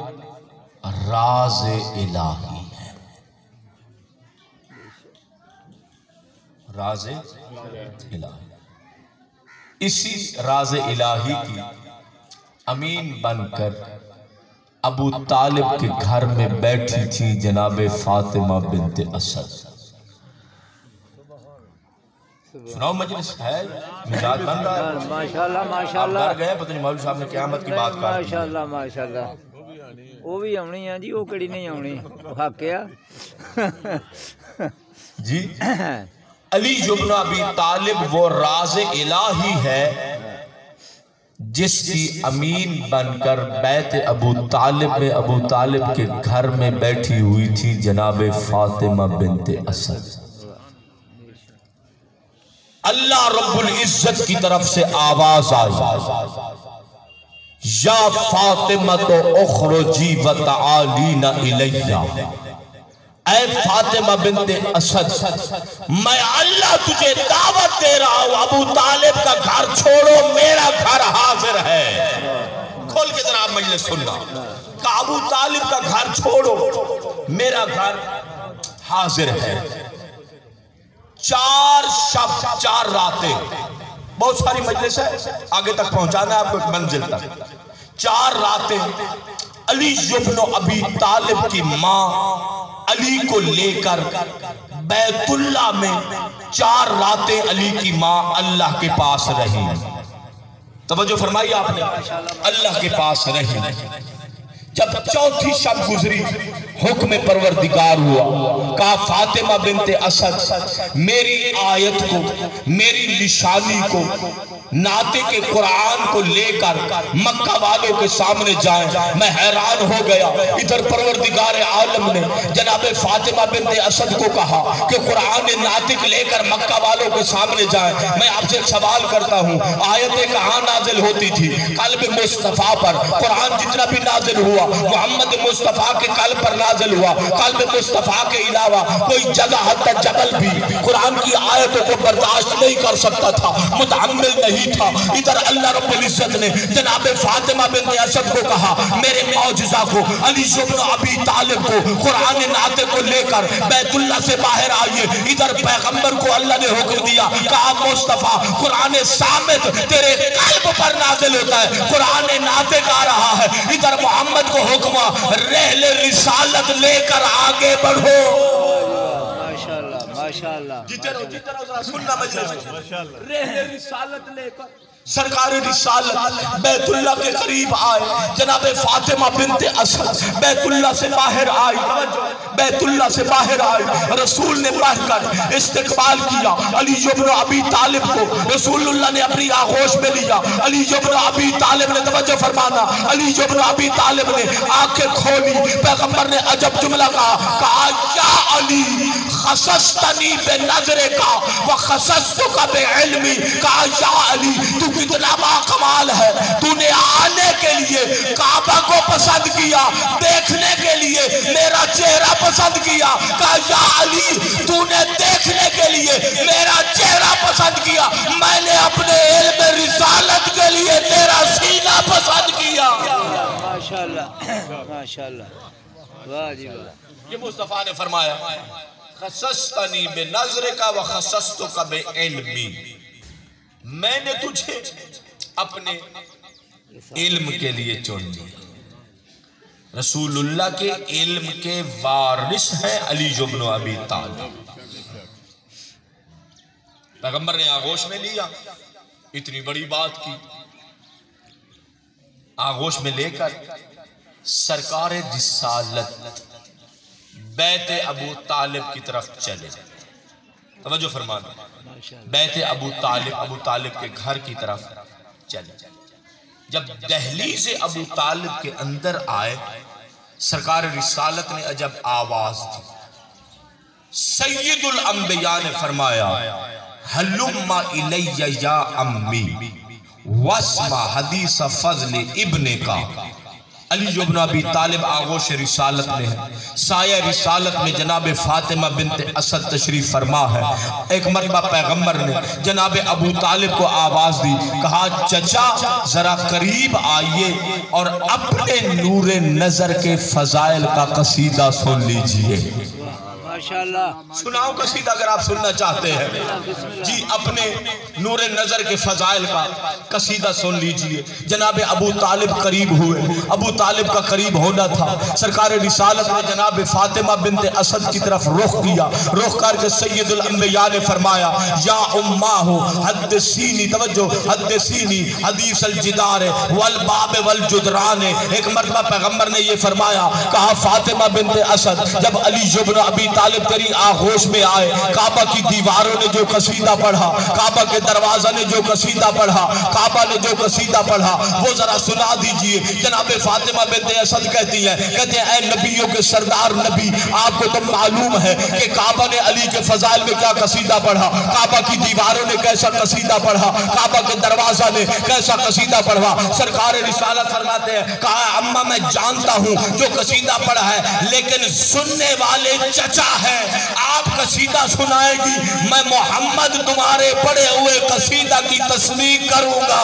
राज इलाही है, राज इलाही। इसी राज इलाही की अमीन बनकर अबू तालिब के घर में बैठी थी जनाबे फातिमा बिन्ते असद। सुनाओ मजलिस है, मिजाज बन रहा है। माशाल्लाह माशाल्लाह। गए पता नहीं मौलवी साहब ने क़यामत की बात कर। माशाल्लाह माशाल्लाह। वो भी आनी है जी, वो कड़ी नहीं आनी, हक जी। अली इब्न अबी तालिब वो राज इलाही है जिसकी अमीन बनकर बैत अबू तालिब में अबू तालिब के घर में बैठी हुई थी जनाब फातिमा बिनते असद। अल्लाह रब्बुल इज्जत की तरफ से आवाज आई, या फातिमा तो उखरुजी व तआलीना इलैया, ऐ फातिमा बिनते असद, मैं अल्लाह तुझे दावत दे रहा हूं, अबू तालिब का घर छोड़ो, मेरा घर हाजिर है। खोल के जरा मजलिस सुनना, का अबू तालिब का घर छोड़ो, मेरा घर हाजिर है। 4 शब 4 रातें, बहुत सारी मजलिस है, आगे तक पहुंचाना है आपको एक मंजिल तक। 4 रातें अली इब्न अबी तालिब की मां अली को लेकर बैतुल्ला में 4 रातें अली की मां अल्लाह के पास रही। तवज्जो फरमाई आपने, अल्लाह के पास रही। जब 4थी शब गुजरी, हुक्म परवरदिगार हुआ, कहा फातिमा बिनते असद मेरी आयत को, मेरी निशानी को, नाते के कुरान को लेकर मक्का वालों के सामने जाएं। मैं हैरान हो गया। इधर परवरदिगार आलम ने जनाब फातिमा बिनते असद को कहा कि कुरान नातिक लेकर मक्का वालों के सामने जाएं। मैं आपसे एक सवाल करता हूं, आयतें कहां नाजिल होती थी? कल्ब मुस्तफा पर। कुरान जितना भी नाजिल हुआ मोहम्मद मुस्तफा के कल्ब पर नाजिल हुआ। कल्ब मुस्तफा के अलावा कोई जगह हत्ता जबल भी कुरान की आयतों को बर्दाश्त नहीं कर सकता था, मुतहम्मिल नहीं था। इधर अल्लाह रब्बुल इज्जत ने जनाब फातिमा बिनते असद को कहा, मेरे मौजज़ा को, अली इब्न अबी तालिब को, कुरान नाते को लेकर बैतुल्ला से बाहर आइए। इधर पैगंबर को अल्लाह ने हुक्म दिया, कहा मुस्तफा कुरान सामित तेरे कल्ब पर नाजिल होता है, कुरान नाते का रहा है। इधर मोहम्मद को हुक्म, रहले रिसालत लेकर आगे बढ़ो। माशाअल्लाह माशाअल्लाह, जितना सुनना मजलिस, रहले रिसालत लेकर सरकार रिसालत बैतुल्ला के करीब आए। जनाब फातिमा बिनते असद बैतुल्ला से बाहर आई, बैतुल्ला से बाहर आई। रसूल ने बढ़कर इस्तकबाल किया अली इब्न अबी तालिब को। रसूलुल्लाह ने अपनी आगोश में लिया। अली इब्न अबी तालिब ने, तवज्जो फरमाना, अली इब्न अबी तालिब ने आंखें खोली। पैगंबर ने अजब जुमला कहा, या अली खसस्तनी बिनज़रे का व खसस्तुका बिइल्मी। कहा या अली तू कितना बाकमाल है, तूने आने के लिए काबा को पसंद किया, देखने के लिए मेरा चेहरा पसंद किया। कहा या अली तूने देखने के लिए मेरा चेहरा पसंद किया, मैंने अपने इल्म रिसालत के लिए तेरा सीना पसंद किया। माशाअल्लाह माशाअल्लाह, वाह जी वाह। ये मुस्तफा ने फरमाया, खसस्तनी बिनज़रिका व खसस्तुका बिइल्मी, मैंने तुझे अपने इल्म के लिए चुन लिया। रसूलुल्लाह के इल्म के वारिस हैं अली इब्न अबी तालिब। पैगंबर ने आगोश में लिया, इतनी बड़ी बात की, आगोश में लेकर सरकार रिसालत बैत अबू तालिब की तरफ चले। तवज्जो फरमाना, बैत अबू तालिब के घर की तरफ चले। जब दहलीज अबू तालिब के अंदर आए, सरकार रिसालत ने अजब आवाज दी। सैयदुल अंबिया ने फरमाया, हल्लुम्मा इलैया या अम्मी वस्मा हदीस फज़ल इब्ने का। अली इब्न अबी तालिब आगोश रिसालत में है। साया रिसालत में जनाब फातिमा बिनते असद तशरीफ फरमा है। एक मरतबा पैगंबर ने जनाब अबू तालिब को आवाज दी, कहा चचा जरा करीब आइए और अपने नूरे नजर के फजाइल का कसीदा सुन लीजिए। माशाअल्लाह, सुनाओ कसीदा अगर आप सुनना चाहते हैं जी। अपने नूरे नजर के फजाइल का कसीदा सुन लीजिए। जनाब अबू तालिब करीब हुए, अबू तालिब का करीब होना था। सरकार रिसालत ने जनाब फातिमा बिनते असद की तरफ रुख किया। रुख करके सैयदुल अंबिया ने फरमाया, या उम्मा हो हद्दसीनी, तवज्जो, हद्दसीनी हदीस अल जिदार वल बाब वल जुदरान। एक मरतबा पैगंबर ने ये फरमाया, कहा फातिमा बिनते असद जब अली इब्न अबी तालिब तालिब तेरी आगोश में आए, काबा की दीवारों ने जो कसीदा पढ़ा, काबा के दरवाजा ने जो कसीदा पढ़ा, काबा ने जो कसीदा पढ़ा वो जरा सुना दीजिए। जनाब फातिमा बिन्ते असद कहती हैं, कहते हैं ऐ नबियों के सरदार नबी, आपको तो मालूम है कि काबा ने अली के फजाइल में क्या कसीदा पढ़ा, काबा की दीवारों ने कैसा कसीदा पढ़ा, काबा के दरवाजा ने कैसा कसीदा पढ़ा। सरकार रिसालत फरमाते हैं, कहा अम्मा मैं जानता हूं जो कसीदा पढ़ा है, लेकिन सुनने वाले चचा है, आप कसीदा सुनाएगी, मैं मोहम्मद तुम्हारे पढ़े हुए कसीदा की तस्दीक करूंगा।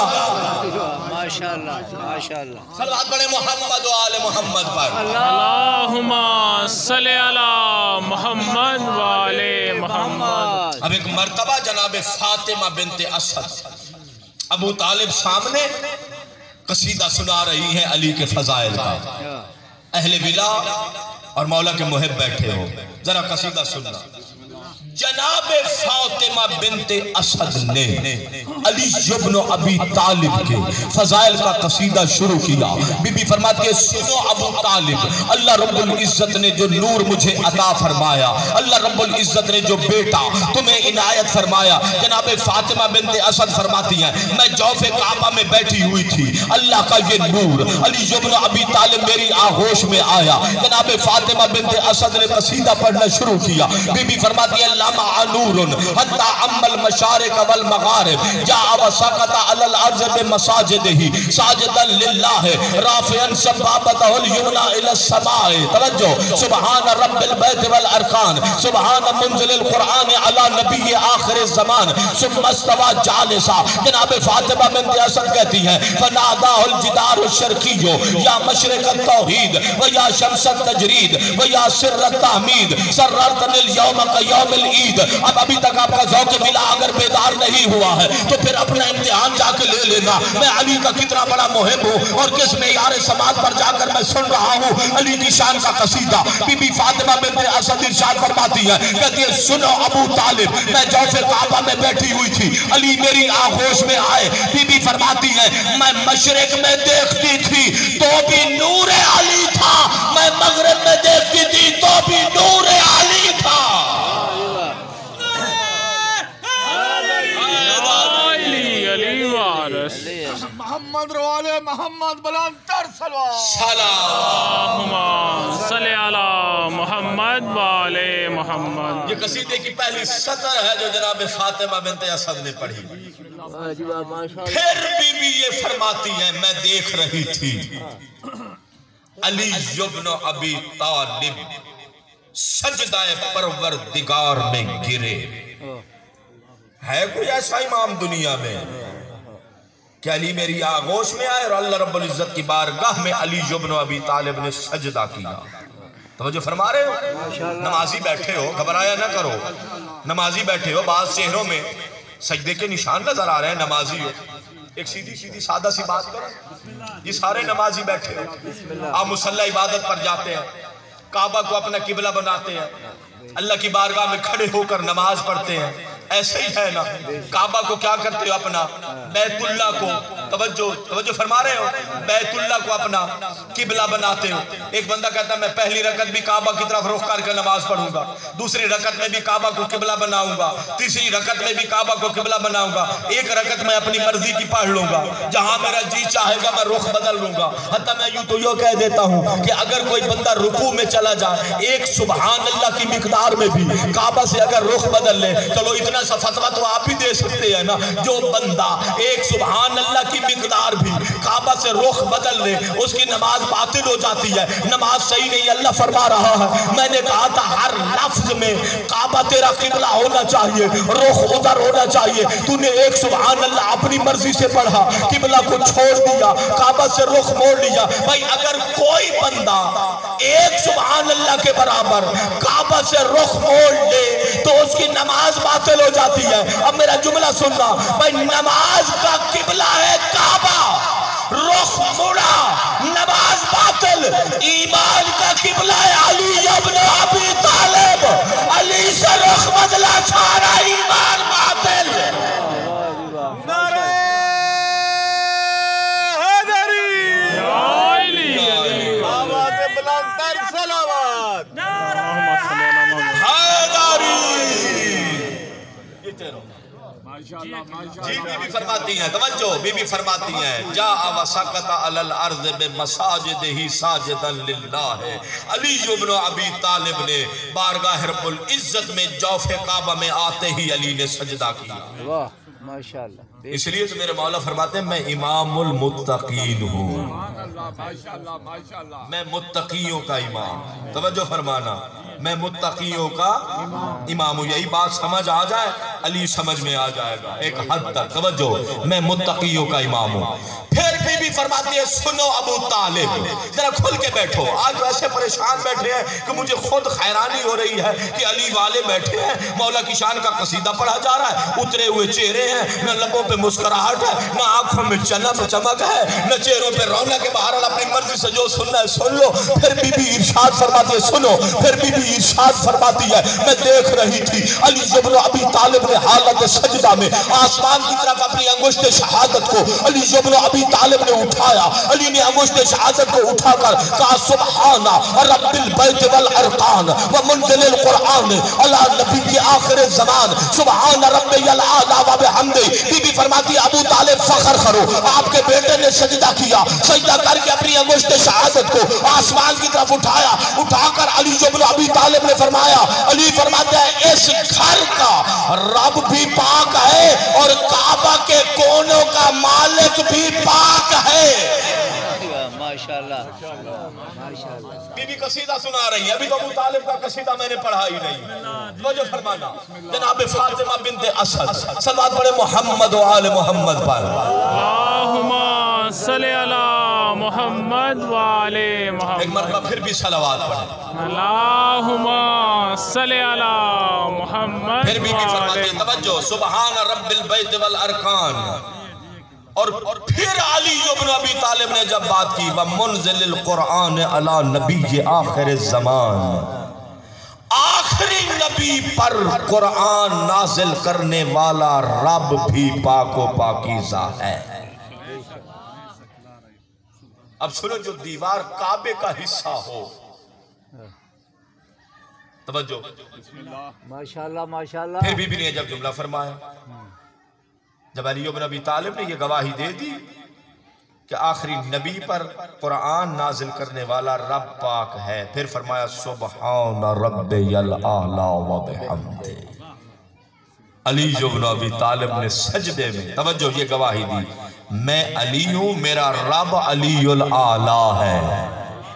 माशाअल्लाह माशाअल्लाह। सल्लल्लाहु अलैहि मोहम्मद व आले मोहम्मद पर अल्लाहुम्मा सल्ली अला मोहम्मद व आले मोहम्मद। अब एक मर्तबा जनाब फातिमा बिन्ते असद अबू तालिब सामने कसीदा सुना रही हैं अली के फजाइल का। अहले विला और मौला के मुहिब बैठे हो, जरा कसीदा सुनना। जनाब फातिमा बिन्ते असद ने अली इब्न अबी तालिब के फजाइल का कसीदा शुरू किया। बीबी फरमाती है, सुनो अबू तालिब, अल्लाह रब्बुल इज्जत ने जो नूर मुझे अता फरमाया, अल्लाह रब्बुल इज्जत ने जो बेटा तुम्हें इनायत फरमाया। जनाब फातिमा बिन्ते असद फरमाती हैं, मैं जौफे काबा में बैठी हुई थी, अल्लाह का ये नूर अली इब्न अबी तालिब मेरी आगोश में आया। जनाब फातिमा बिन्ते असद ने कसीदा पढ़ना शुरू किया। बीबी फरमाती है, नूरुन हत्ता अम्मल मशारिक वल मगारिब जाअ व सकता अलल अर्ज़ बिमसाजिदिही साजिदन लिल्लाह राफ़िअन सबाबतहुल युमना इला समाए। तवज्जो, सुबहान रब्बिल बैत वल अरकान, सुबहान मुनज़िलिल कुरआन अला नबी आखिर ज़मान सुम्मा इस्तवा जालिसा। जनाब फातिमा बिन्ते असद कहती हैं, फनादाहुल जिदारुश शर्क़िय्यो या मशरिक़त तौहीद व या शम्सत तजरीद व या सिर्रत तहमीद सर्रतनिल यौम का यौमिल ईद। अब अभी तक आपका ज़ौक़ मिला अगर बेदार नहीं हुआ है तो फिर अपना इम्तिहान जाके ले लेना, मैं अली का कितना बड़ा मुहिब हूँ और किस मेयारे समाज पर जाकर मैं सुन रहा हूँ अली की शान का कसीदा। बीबी फातिमा बिन्ते असद इरशाद फरमाती है, कहती है, सुनो अबू तालिब, मैं जौफे काबा में बैठी हुई थी, अली मेरी आगोश में आए। बीबी फरमाती है, मैं मशरिक में देखती थी तो भी नूर अली था, मैं मगरिब में देखती थी तो भी नूर अली था। मोहम्मद वाले मोहम्मद बुलंदतर अल्लाहुम्मा सल्ली अला मोहम्मद वाले मोहम्मद। ये कसीदे की पहली सतर है जो जनाब फातिमा बिन्ते असद ने पढ़ी। फिर बीबी ये फरमाती है, मैं देख रही थी अली इब्न अबी तालिब सजदाए परवरदिगार में गिरे। है कोई ऐसा इमाम दुनिया में कि अली मेरी आगोश में आए और अल्लाह रब्बुल इज्जत की बारगाह में अली इब्न अबी तालिब ने सजदा किया। तो जो फरमा रहे हो, नमाजी बैठे हो, घबराया ना करो, नमाजी बैठे हो, बाज चेहरों में सजदे के निशान नजर आ रहे हैं, नमाजी हो, एक सीधी सीधी सादा सी बात करो, ये सारे नमाजी बैठे हो, आप मुसल्ला इबादत पर जाते हैं, काबा को अपना किबला बनाते हैं, अल्लाह की बारगाह में खड़े होकर नमाज पढ़ते हैं, ऐसे ही है ना। काबा को क्या करते हो, अपना बैतुल्ला को, तवज्जो फरमा रहे हो, बैतुल्ला को अपना किबला बनाते हो। एक बंदा कहता है मैं पहली रकत भी काबा की तरफ रुख करके नमाज पढ़ूंगा, दूसरी रकत में भी काबा को किबला बनाऊंगा, तीसरी रकत में भी काबा को किबला बनाऊंगा, एक रकत में अपनी मर्जी की पढ़ लूंगा, जहां मेरा जी चाहेगा मैं रुख बदल लूंगा। हत्ता मैं यूं तो यो कह देता हूं कि अगर कोई बंदा रुकू में चला जाए, एक सुबहान अल्लाह की मिकदार में भी काबा से अगर रुख बदल ले, चलो इतना सा फतवा तो आप ही दे सकते हैं ना, जो बंदा एक सुबहान अल्लाह की मिकदार भी काबा से रुख बदल ले उसकी नमाज बातिल हो जाती है, नमाज सही नहीं। अल्लाह फरमा रहा है, मैंने कहा था हर लफ्ज में काबा तेरा किबला होना चाहिए, रुख उधर होना चाहिए, तूने एक सुबहान अल्लाह अपनी मर्जी से पढ़ा, किबला को छोड़ दिया, काबा से रुख मोड़ लिया। भाई अगर कोई बंदा एक सुबहान अल्लाह के बराबर काबा से रुख मोड़ ले तो उसकी नमाज बातिल हो जाती है। अब मेरा जुमला सुनना, भाई नमाज का किबला है काबा, रुख मुड़ा, नमाज बातिल। ईमान का किबला है अली इब्न अबी तालिब, अली से रुख बदला सारा ईमान बातिल। नारे हैदरी, आवाज़ बुलंदतर सलावत। अल्लाहुम्मा सल्ली अला मोहम्मद। सुनते रहो। जी बीबी फरमाती हैं, तवज्जो, बीबी फरमाती हैं, जा वसकत अलल अर्ज़ बे मसाजिदिही साजिदन लिल्लाह। अली इब्न अबी तालिब ने बारगाह रब्बुल इज्जत में जौफ़े काबा में आते ही अली ने सजदा किया। वाह माशाअल्लाह। इसलिए तो मेरे मौला फरमाते हैं मैं इमामुल मुत्तकीन हूँ, मैं मुत्तकियों का इमाम। तवज्जो फरमाना, मैं मुत्तकियों का इमाम हूँ। यही बात समझ आ जाए, अली समझ में आ जाएगा एक हद तक। तवज्जो, मैं मुत्तकियों का इमाम हूँ। फिर बीबी फरमाती है, सुनो अबू तालिब, जरा खुल के बैठो। आज वैसे परेशान बैठे हैं कि मुझे खुद हैरानी हो रही है कि अली वाले बैठे हैं, मौला की शान का कसीदा पढ़ा जा रहा है, उतरे हुए चेहरे हैं, न लबों पे मुस्कुराहट है, न आंखों में चमक है, न चेहरों पे रौनक के बाहर अपनी मर्जी से जो सुनना है सुन लो। फिर बीबी इरशाद फरमाती है, सुनो। फिर बीबी इरशाद फरमाती है, मैं देख रही थी अली इब्न अबी तालिब ने हालत सजदा में आसमान की तरफ अपनी अंगुश्त शहादत को अली इब्न अबी तालिब ने उठाया। अली ने अंगुश्त शहादत को उठाकर कहा, सुब्हाना रब्बिल बैत वल अरकान व मुनज़िलिल कुरआन अला नबी के आखिर ज़मान सुब्हान रब्बियल आला व बिहम्दी। बीबी फरमाती है, अबू तालिब फख्र करो, आपके बेटे ने सजदा किया। सजदा करके अपनी अंगुश्त शहादत को आसमान की तरफ उठाया। उठाकर अली इब्न अबी तालिब ने फरमाया, अली फरमाते हैं, इस घर का रब भी पाक है और काबा के कोनों का मालिक भी पाक है। माशाअल्लाह माशाअल्लाह। बीबी कसीदा सुना रही है, अभी तो अबू तालिब का कसीदा मैंने पढ़ा ही नहीं। वो जो फरमाना जनाब फातिमा बिन्ते असद, सल्लल्लाहु अलैहि मोहम्मद व आले मोहम्मद पर, अल्लाहुम्मा सल्ली अला मोहम्मद व आले मोहम्मद। एक मरतबा फिर भी सलावत पढ़े, अल्लाहुम्मा सल्ली अला मोहम्मद। फिर बीबी फरमाती है, तवज्जो, सुब्हान रब्बिल बैत वल अरकान। और फिर अली इब्न अबी तालिब ने जब बात की, व मुनज़िलिल कुरआन अला नबी आखिर ज़मान, आखिरी नबी पर कुरआन नाजिल करने वाला रब भी पाको पाकीज़ा है। अब सुनो, जो दीवार काबे का हिस्सा हो, तवज्जो, माशाअल्लाह माशाअल्लाह। फिर बीबी ने जब जुमला फरमाया, जब अली इब्न अबी तालिब ने यह गवाही दे दी कि आखिरी नबी पर कुरान नाजिल करने वाला रब पाक है, फिर फरमाया, सुब्हान रब्बियल आला व बिहम्दी। अली इब्न अबी तालिब ने सजदे में, तवज्जो, ये गवाही दी, मैं अली हूं, मेरा रब अलीउल आला है।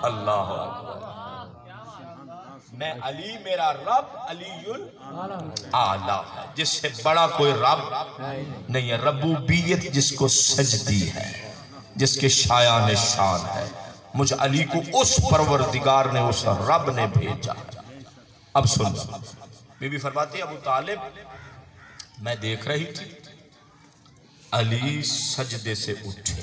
अल्लाह, मैं अली, मेरा रब अलीउल आला है, जिससे बड़ा कोई रब नहीं है। रबूबियत जिसको सजदी है, जिसके शायान शान है, मुझ अली को उस परवरदिगार ने, उस रब ने भेजा। अब सुन, बीबी फरमाती है, अबू तालिब, मैं देख रही थी अली सजदे से उठे,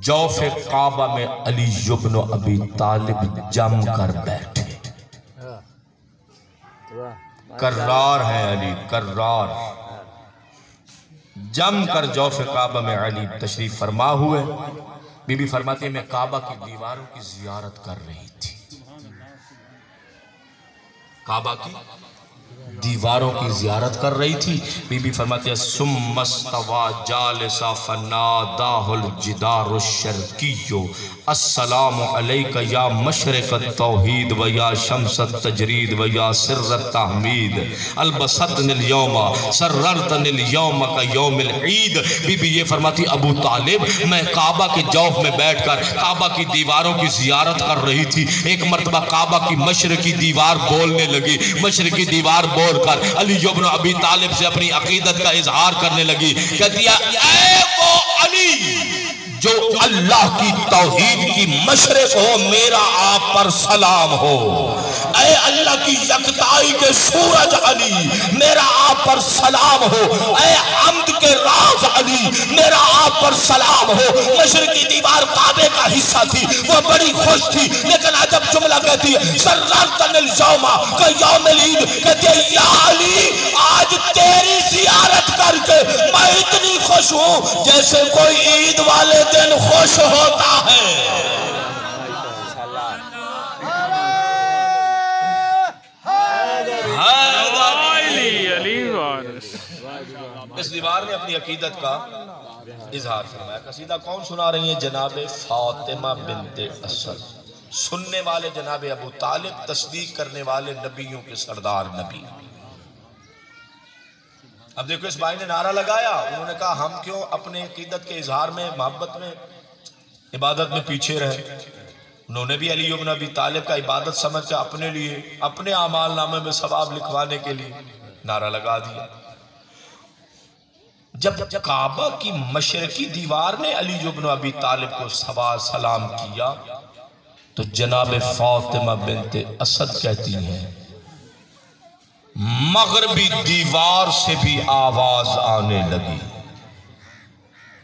जौफे काबा में अली इब्न अबी तालिब जम कर बैठे। कर्रार है अली, कर्रार जम कर जौफे काबा में अली तशरीफ फरमा हुए। बीबी फरमाती है, मैं काबा की दीवारों की जियारत कर रही थी, काबा की दीवारों की जियारत कर रही थी। बीबी फरमाती है, सुम्मस्तवा जालिसा फनादाहुल जिदारुश शर्कियो अस्सलामु अलैका या मशरिकत तौहीद व या शम्सत तजरीद व या सिर्रत तहमीद अलबसतनिल यौमा सर्रतनिल यौमा का यौमिल ईद। बीबी ये फरमाती, अबू तालिब, मैं काबा के जौफ में बैठकर काबा की दीवारों की जियारत कर रही थी। एक मरतबा काबा की मशरकी दीवार बोलने लगी। मशरकी दीवार बोलकर अली इब्न अबी तालिब से अपनी अकीदत का इजहार करने लगी। कहती है, ऐ वो अली जो अल्लाह की तौहीद की मशरक हो, मेरा आप पर सलाम हो। ऐ अल्लाह की यकताई के सूरज अली, मेरा आप पर सलाम हो। ऐ हम्द के राज अली, मेरा आप पर सलाम हो। मशरकी दीवार काबे का हिस्सा थी, वो बड़ी खुश थी, लेकिन अजब जुमला कहती है, सर्रतनिल यौमा का यौमिल ईद। कहती है, या अली, आज तेरी जियारत करके मैं इतनी खुश हूं जैसे कोई ईद वाले दिन खुश होता है। इस दीवार ने अपनी अकीदत का इजहार फरमाया। कसीदा कौन सुना रही है? जनाबे फातिमा बिनते असद। सुनने वाले जनाबे अबू तालिब, तस्दीक करने वाले नबियों के सरदार नबी। अब देखो इस भाई ने नारा लगाया, उन्होंने कहा हम क्यों अपने अकीदत के इजहार में, मोहब्बत में, इबादत में पीछे रहे। उन्होंने भी अली इब्न अबी तालिब का इबादत समझ कर अपने लिए, अपने आमाल नामे में सवाब लिखवाने के लिए नारा लगा दिया। जब काबा की मशरकी दीवार ने अली इब्न अबी तालिब को सलाम किया तो जनाब फातिमा बिनते असद कहती हैं मगरबी दीवार से भी आवाज आने लगी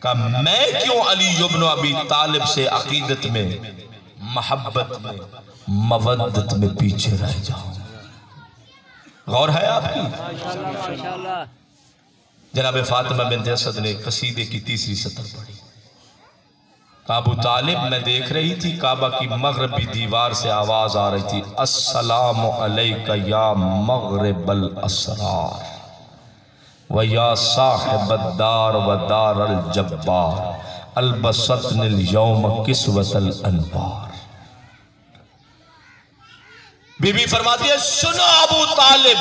का मैं क्यों अली इब्न अबी तालिब से अकीदत में, मोहब्बत में, मवद्दत में पीछे रह जाऊं। गौर है आपकी? माशाल्लाह। जनाब फातिमा बिनते असद ने कसीदे की तीसरी सतर पढ़ी। अबू तालिब मैं देख रही थी काबा की मगरबी दीवार से आवाज आ रही थी, अस्सलामु अलैका या मगरिबल असरार व या साहिबद्दार व दारल जब्बार अलबसतनिल यौम किस्वतल अनवार। बीबी फरमाती है सुनो अबू तालिब,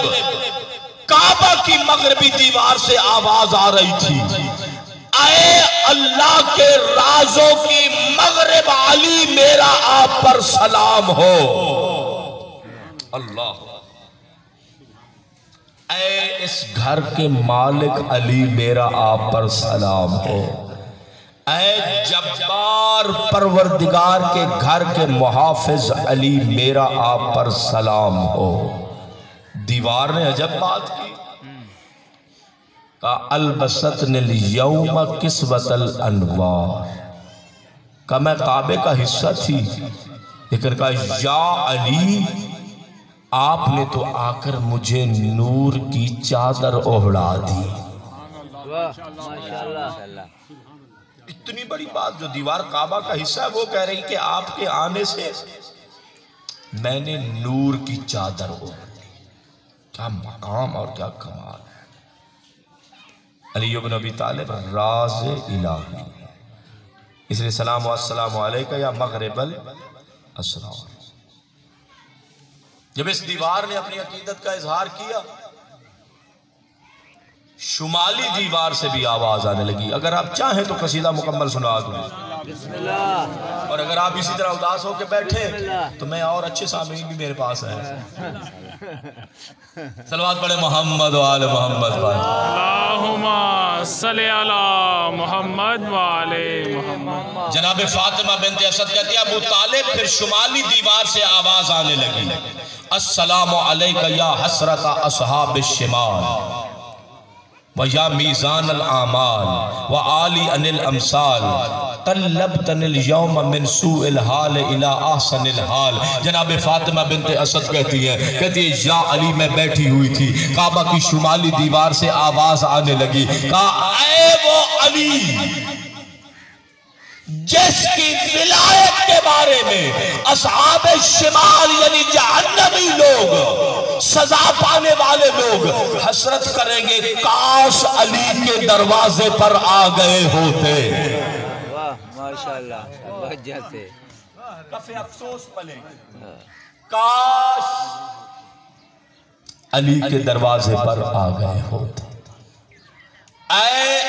काबा की मगरबी दीवार से आवाज आ रही थी, आए अल्लाह के राजों की मगरिब अली मेरा आप पर सलाम हो। अल्लाह, ऐ इस घर के मालिक अली मेरा आप पर सलाम हो। ऐ जब्बार परवरदिगार के घर के मुहाफिज अली मेरा आप पर सलाम हो। दीवार ने अजब बात की, का अलबसतनिल यौम किस्वतल अनवार, का मैं काबे का हिस्सा थी, लेकिन का या अली आपने तो आकर मुझे नूर की चादर ओढ़ा दी। इतनी बड़ी बात, जो दीवार काबा का हिस्सा है वो कह रही कि आपके आने से मैंने नूर की चादर ओढ़ ली। क्या मकाम और क्या कमाल है। अली इब्न अबी तालिब राज़ इलाही, इसलिए सलाम अस्सलामु अलैका या मगरिबल असरार। जब इस दीवार ने अपनी अकीदत का इजहार किया, शुमाली दीवार से भी आवाज आने लगी। अगर आप चाहें तो कसीदा मुकम्मल सुना दूं, और अगर आप इसी तरह उदास होकर बैठे तो मैं और अच्छे सामीन भी मेरे पास है। सलवात पढ़े मोहम्मद व आले मोहम्मद। अल्लाहुम्मा सल्ली अला मोहम्मद व आले मोहम्मद। जनाब फातिमा बिनते असद कहती है अबू तालिब फिर शुमाली दीवार से आवाज आने लगी, अस्सलामु अलैका या हसरत अस्हाब शिमाल व या मीज़ान अल आमाल व आली अनिल अमसाल तल्लबतनिल यौम मिन सूइल हाल इला ahsanil हाल। जनाब फातिमा बिनते असद कहती है या अली मैं बैठी हुई थी, काबा की शुमाली दीवार से आवाज आने लगी, कहा ऐ वो अली जिसकी विलायत के बारे में असहाब शिमाल यानी जहन्नमी लोग, सजा पाने वाले लोग हसरत करेंगे, काश अली के दरवाजे पर आ गए होते। वाह माशाल्लाह, से काफी अफसोस पले, काश अली के दरवाजे पर आ गए होते। ऐ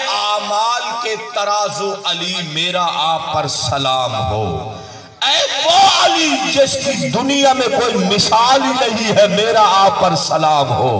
आमाल के तराजू अली मेरा आप पर सलाम हो। ऐ वो अली जिसकी दुनिया में कोई मिसाल ही नहीं है, मेरा आप पर सलाम हो।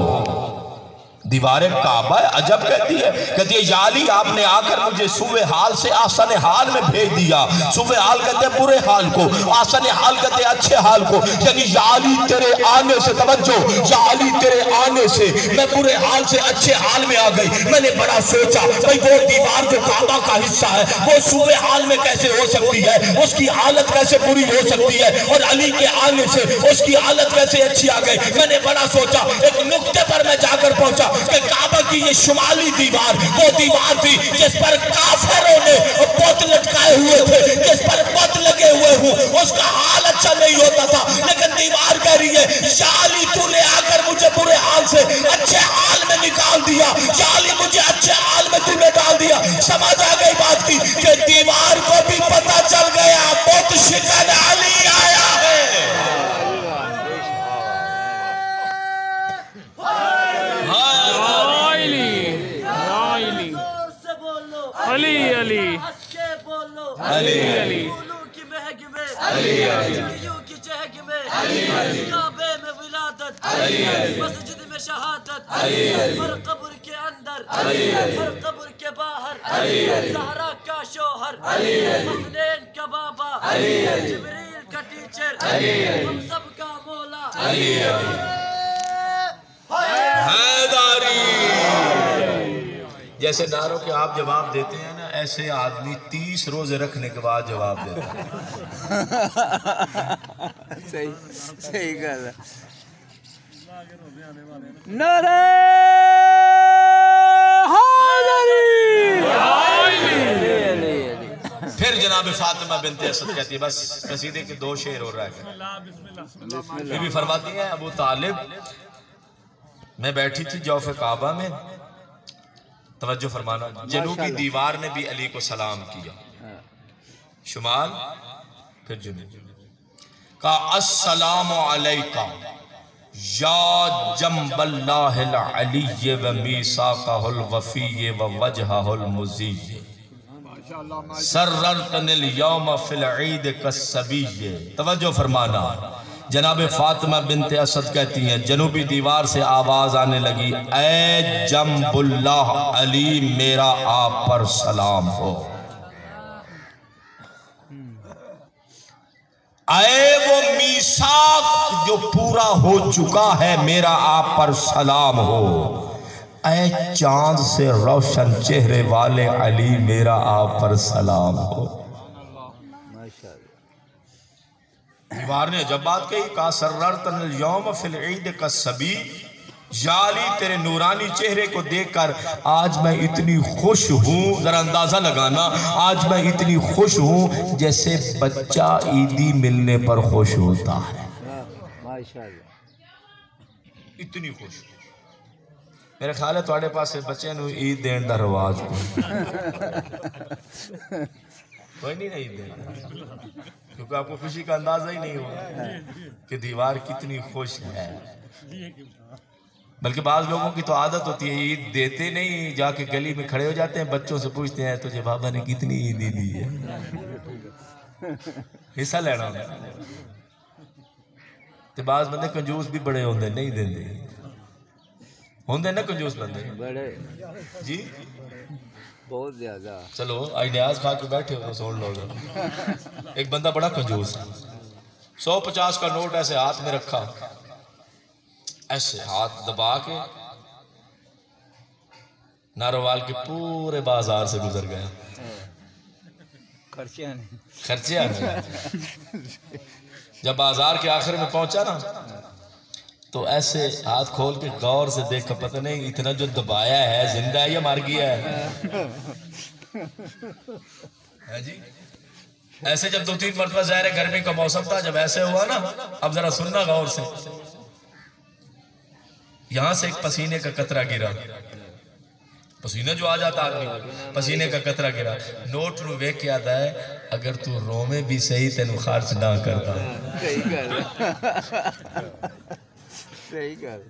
दीवार काबा अजब कहती है या अली आपने आकर मुझे सुबह हाल से आसन हाल में भेज दिया। सुबह हाल कहते हैं बुरे हाल को, आसन हाल कहते हैं अच्छे हाल को। यानी या अली तेरे आने से, तवज्जो, या अली तेरे आने से मैं बुरे हाल से अच्छे हाल में आ गई। मैंने बड़ा सोचा भाई वो दीवार जो काबा का हिस्सा है वो सुबह हाल में कैसे हो सकती है, उसकी हालत कैसे बुरी हो सकती है, और अली के आने से उसकी हालत कैसे अच्छी आ गई। मैंने बड़ा सोचा, एक नुक्ते पर मैं जाकर पहुंचा कि काबा की ये शुमाली दीवार वो दीवार थी जिस पर काफिरों ने बुत लटकाए हुए थे, जिस पर बुत लगे हुए हूँ, उसका हाल अच्छा नहीं होता था। लेकिन दीवार कह रही है या अली तूने आकर मुझे बुरे हाल से अच्छे हाल में निकाल दिया, या अली मुझे अच्छे हाल अली अली हंस के बोलो अली अली फूलों की महक में अली अली चिड़ियों की चहक में काबे में विलादत मस्जिद में शहादत हर कब्र के अंदर हर कब्र के बाहर ज़हरा का शोहर हसनैन का बाबा जिब्रील का टीचर हम सब का मौला हैदारी। जैसे नारों के आप जवाब देते हैं ना, ऐसे आदमी 30 रोजे रखने के बाद जवाब देता है। सही सही गल है। नारे फिर जनाब फातिमा बिनते असद कहती है, बस कसीदे के 2 शेर हो रहा है। बीबी फरमाती है, अबू तालिब मैं बैठी थी जौफ़े काबा में, तवज्जो फरमाना, जनूबी दीवार ने भी अली को सलाम किया, शुमाल फिर जुनूब का अस्सलामु अलैका या जंबल्लाहिल अलीय व मीसाक़हुल वफ़ीय व वजहहुल मुज़ीय सर्रतनिल यौम फिल ईद कस्सबीय। तवज्जो फरमाना, जनाब फातिमा बिनते असद कहती हैं, जनूबी दीवार से आवाज आने लगी, ऐ जंबुल्लाह अली मेरा आप पर सलाम हो। ऐ वो मीसाक जो पूरा हो चुका है मेरा आप पर सलाम हो। ऐ चांद से रोशन चेहरे वाले अली मेरा आप पर सलाम हो। दीवार ने जब बात कही, कहा सर्रतनिल यौम फिल ईद कस्सबी, जाली तेरे नूरानी चेहरे को देखकर आज मैं इतनी खुश हूँ, जरा अंदाजा लगाना, आज मैं इतनी खुश हूँ जैसे बच्चा ईदी मिलने पर खुश होता है, इतनी खुश। मेरे ख्याल है थोड़े पास बच्चे ईद देने का रिवाज कोई नहीं ईद देना, क्योंकि आपको खुशी का अंदाजा ही नहीं होगा कि दीवार कितनी खुश है। बल्कि बाज लोगों की तो आदत होती है, ईद देते नहीं, जाके गली में खड़े हो जाते हैं, बच्चों से पूछते हैं तुझे बाबा ने कितनी ईद दी है, हिस्सा लेना होता। ते बाज बंदे कंजूस भी बड़े होंगे, नहीं देंगे, होंगे ना कंजूस बंदे बड़े जी, बहुत ज्यादा। चलो आज न्याज खा के बैठे हो तो सुन लो। एक बंदा बड़ा कंजूस है, 150 का नोट ऐसे हाथ में रखा, ऐसे हाथ दबा के नारोवाल के पूरे बाजार से गुजर गया, खर्चे आने। जब बाजार के आखिर में पहुंचा ना, तो ऐसे हाथ खोल के गौर से देखा, पता नहीं इतना जो दबाया है जिंदा है या मर गया है जी। ऐसे जब 2-3 मरतबा ज़ाहिर है गर्मी का मौसम था, जब ऐसे हुआ ना, अब जरा सुनना गौर से, यहां से एक पसीने का कतरा गिरा, पसीना जो आ जाता आदमी, पसीने का कतरा गिरा, नोट नु वेख के आता है, अगर तू रोमे भी सही तेन खर्च ना करता। सही गल।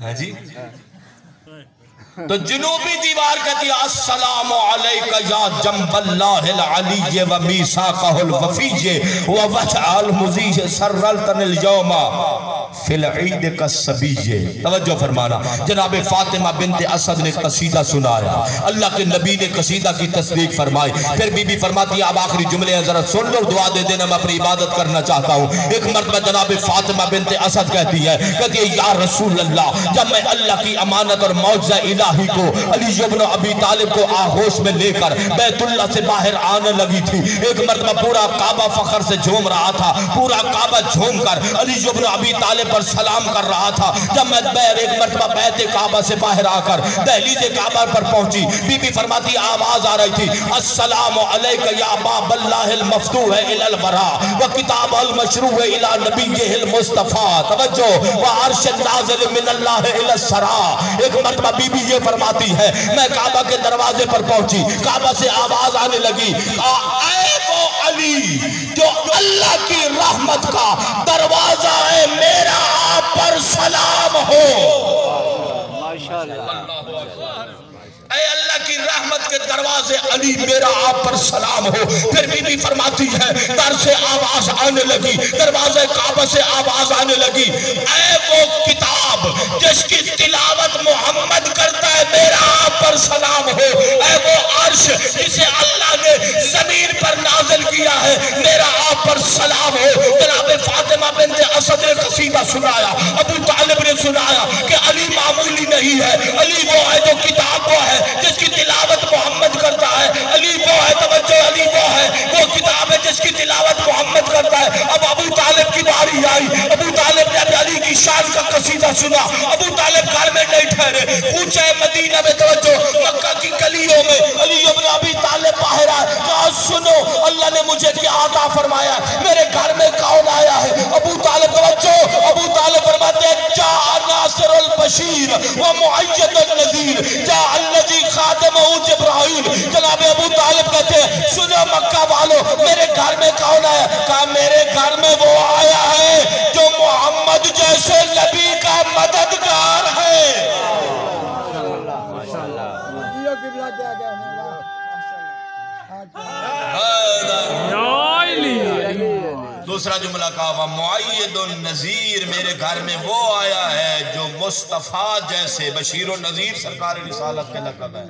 हाँ जी। तो जनूबी दीवार कहती है, अस्सलामु अलैका या जंबल्लाहिल अलीय व मीसाक़हुल वफ़ीय व वजहहुल मुज़ीय सर्रतनिल यौमा फिल ईद कस्सबीय। तवज्जो फरमाना, जनाब फातिमा बिनते असद ने कसीदा सुनाया, अल्लाह के नबी ने कसीदा की तस्दीक फरमाई। फिर बीबी फरमाती है, अब आखिरी जुमले हैं, जरा सुन लो, दुआ दे देना, मैं अपनी इबादत करना चाहता हूँ। एक मर्तबा जनाब फातिमा बिनते असद कहती है या रसूल अल्लाह, जब मैं अल्लाह की अमानत और मौजज़ा इलाही को, अली इब्न अबी तालिब को आगोश में लेकर बैतुल्लाह से बाहर आने लगी थी, एक मर्तबा पूरा काबा फखर से झूम रहा था, पूरा काबा झूम कर अली इब्न अबी तालिब पर सलाम कर रहा था। जब मैं एक मर्तबा बैत काबा से बाहर आकर दहलीज काबा पर पहुंची, बीबी फरमाती आवाज आ रही थी, अस्सलामु अलैका या बाबल्लाहिल मफ्तूह इलल वरा व किताबल मशरूह इला नबिय्यिल मुस्तफा। तवज्जो, व अर्श नाज़िल मिनल्लाह इला सरा। एक मर्तबा बीबी ये फरमाती है, मैं काबा के दरवाजे पर पहुंची, काबा से आवाज आने लगी, आए वो अली जो अल्लाह की रहमत का दरवाजा है, मेरा आप पर सलाम हो। माशाअल्लाह। ऐ अल्लाह की रहमत के दरवाजे अली मेरा आप पर सलाम हो। फिर बीबी फरमाती है दर से आवाज आने लगी, दरवाजे काबा से आवाज आने लगी, ऐ वो किताब जिसकी तिलावत मोहम्मद करता है मेरा आप पर सलाम हो। ऐ वो अर्श जिसे अल्लाह ने जमीन पर नाजिल किया है मेरा आप पर सलाम हो। जनाब फातिमा बिन्त असद ने कसीदा सुनाया, अबू तालिब ने सुनाया कि अली मामूली नहीं है, अली वो है जो किताब वो है जिसकी तिलावत मोहम्मद करता है, अली वो है तवज्जो, अली वो है वो किताब है जिसकी तिलावत मोहम्मद करता है। अब अबू तालिब की बारी आई, अबू तालिब ने अली की शान का कसीदा सुना। अबू तालिब घर में नहीं ठहरे, पूछे मदीना में तवज्जो, मक्का की गलियों में अली इब्न अबी तालिब बाहर आए, कहा सुनो अल्लाह ने मुझे क्या अता फरमाया, मेरे घर में कौन आया है। अबू तालिब तवज्जो, अबू तालिब फरमाते हैं जा नासिरुल बशीर व मुअय्यदुन नज़ीर जा अल्लज़ी खातमहु जिब्राइल। जनाब अबू तालिब कहते हैं सुनो मक्का वालों मेरे घर में कौन आया, कहा मेरे घर में वो आया है जो मोहम्मद जैसे नबी का मददगार है। दूसरा जुमला कहा मुअय्यदुन नज़ीर, मेरे घर में वो आया है जो मुस्तफ़ा जैसे, बशीर और नज़ीर सरकार रिसालत के लक़ब है,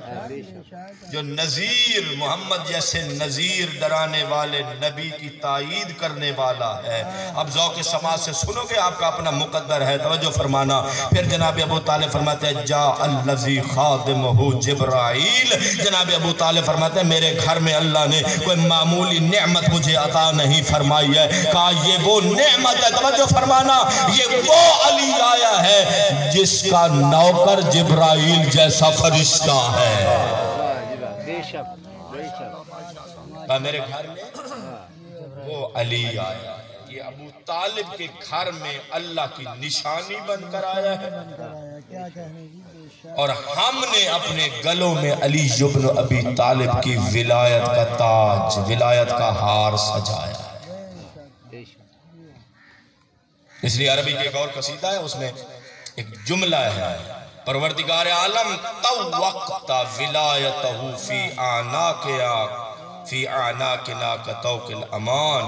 जो नज़ीर मोहम्मद जैसे नज़ीर डराने वाले नबी की तायीद करने वाला है। अब ज़ौक़ समाज से सुनोगे आपका अपना मुक़द्दर है, तवज्जो फरमाना। फिर जनाब अबू तालिब फरमाते हैं जा अल्लज़ी खादिमुहु जिब्राइल। जनाब अबू तालिब फरमाते हैं मेरे घर में अल्लाह ने कोई मामूली नेमत मुझे अता नहीं फरमाई है, कहा ये वो नेमत है, तवज्जो फरमाना, ये वो अली आया है जिसका नौकर जिब्राइल जैसा फरिश्ता है। मेरे घर में वो अली आया, ये अबू तालिब के घर में अल्लाह की निशानी बनकर आया है और हमने अपने गलों में अली इब्न अबी तालिब की विलायत का ताज, विलायत का हार सजाया है। इसलिए अरबी के एक और कसीदा है, उसमें एक जुमला है परवरदिगार आलम तवक्ता विलायतहु फी आनाकिना कतौकिल अमान।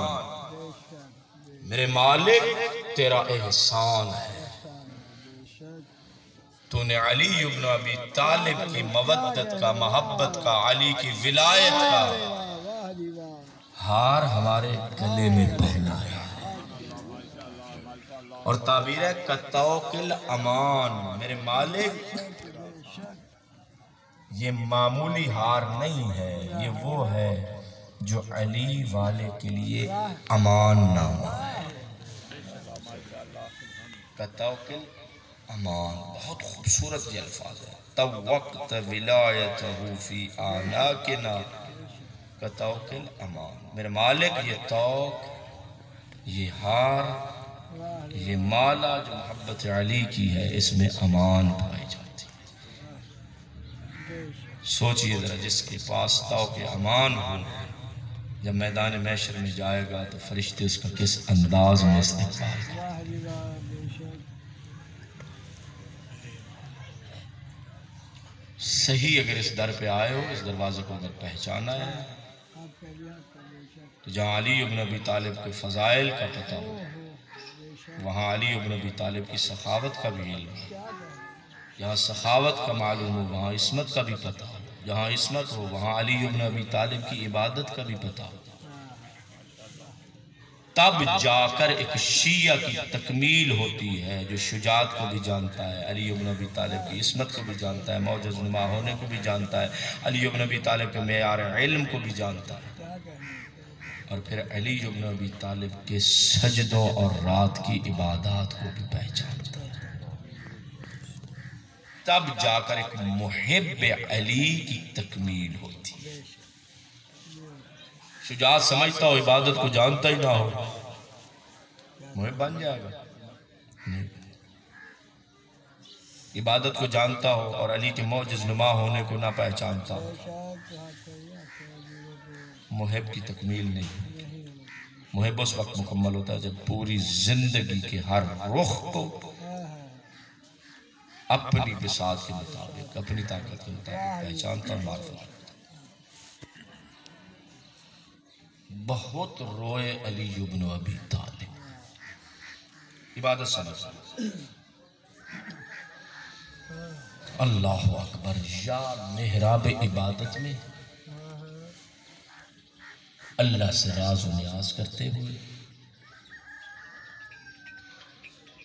मेरे मालिक तेरा एहसान है, तूने अली इब्न अबी तालिब की मवद्दत का, मोहब्बत का, अली की विलायत का हार हमारे गले में पहनाया और ताबीर है कतौकिल अमान। मेरे मालिक ये मामूली हार नहीं है, ये वो है जो अली वाले के लिए अमान नामा है। कतौकिल अमान बहुत खूबसूरत ये अल्फाज है। तब वक्त विलायतहु फी आनाकिना कतौकिल अमान। मेरे मालिक ये तौक, ये हार, ये माला जो मोहब्बत अली की है इसमें अमान पाई जाती है। सोचिए जरा जिसके पास तौके अमान हो, जब मैदान महशर में जाएगा तो फरिश्ते उसका किस अंदाज में इस्तेमाल करेंगे। सही अगर इस दर पे आए हो, इस दरवाजे को अगर पहचाना है तो जहाँ अली इब्न अबी तालिब के फ़ज़ाइल का पता हो, वहाँ अली इब्न अबी तालिब की सखावत का भी इल्म है। जहाँ सखावत का मालूम हो वहाँ इस्मत का भी पता हो, जहाँ इस्मत हो वहाँ अली इब्न अबी तालिब की इबादत का भी पता हो। तब जाकर एक शिया की तकमील होती है जो शुजात को भी जानता है, अली इब्न अबी तालिब की इस्मत को भी जानता है, मौजूद नुमा होने को भी जानता है, अली इब्न अबी तालिब के मेयार इल्म को भी जानता है और फिर अली इब्न अबी तालिब के सजदों और रात की इबादत को भी पहचानता है। तब जाकर एक मुहिब्ब अली की तकमील होती है। शुजात समझता हो, इबादत को जानता ही ना हो, मुहिब बन जाएगा? नहीं। इबादत को जानता हो और अली के मौजज़ नुमा होने को ना पहचानता हो, मुहिब की तकमील नहीं। मुहिब उस वक्त मुकम्मल होता है जब पूरी जिंदगी के हर रुख को अपनी बिसात के मुताबिक, अपनी ताकत के मुताबिक पहचानता हूँ, मार्फत। बहुत रोए अली इब्न अबी तालिब, इबादत समझ। अल्लाह अकबर, या मेहराब इबादत में अल्लाह से राज व न्याज करते हुए,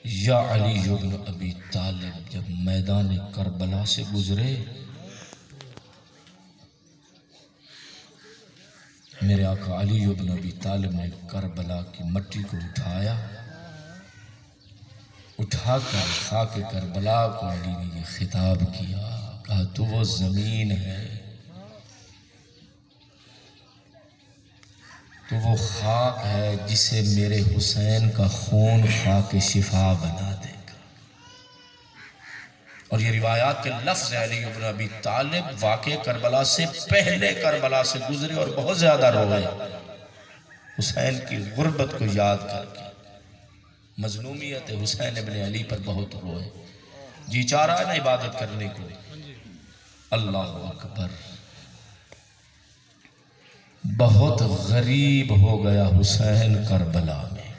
या अली इब्न अबी तालिब जब मैदान करबला से गुजरे, मेरे आका अली इब्न अबी तालिब ने करबला की मट्टी को उठाया, उठाकर खाके करबला को अली ने ये खिताब किया, कहा तू वो जमीन है, तो वो खाक है जिसे मेरे हुसैन का खून खाके शिफा बना देगा। और ये रिवायात के लफ्ज़ है अली इब्न अबी तालिब वाक़े करबला से पहले करबला से गुजरे और बहुत ज़्यादा रोए, हुसैन की गुर्बत को याद करके, मजलूमियत हुसैन इब्न अली पर बहुत रोए, जी चाह रहा है ना इबादत करने को। अल्लाह अकबर, बहुत गरीब हो गया हुसैन करबला में।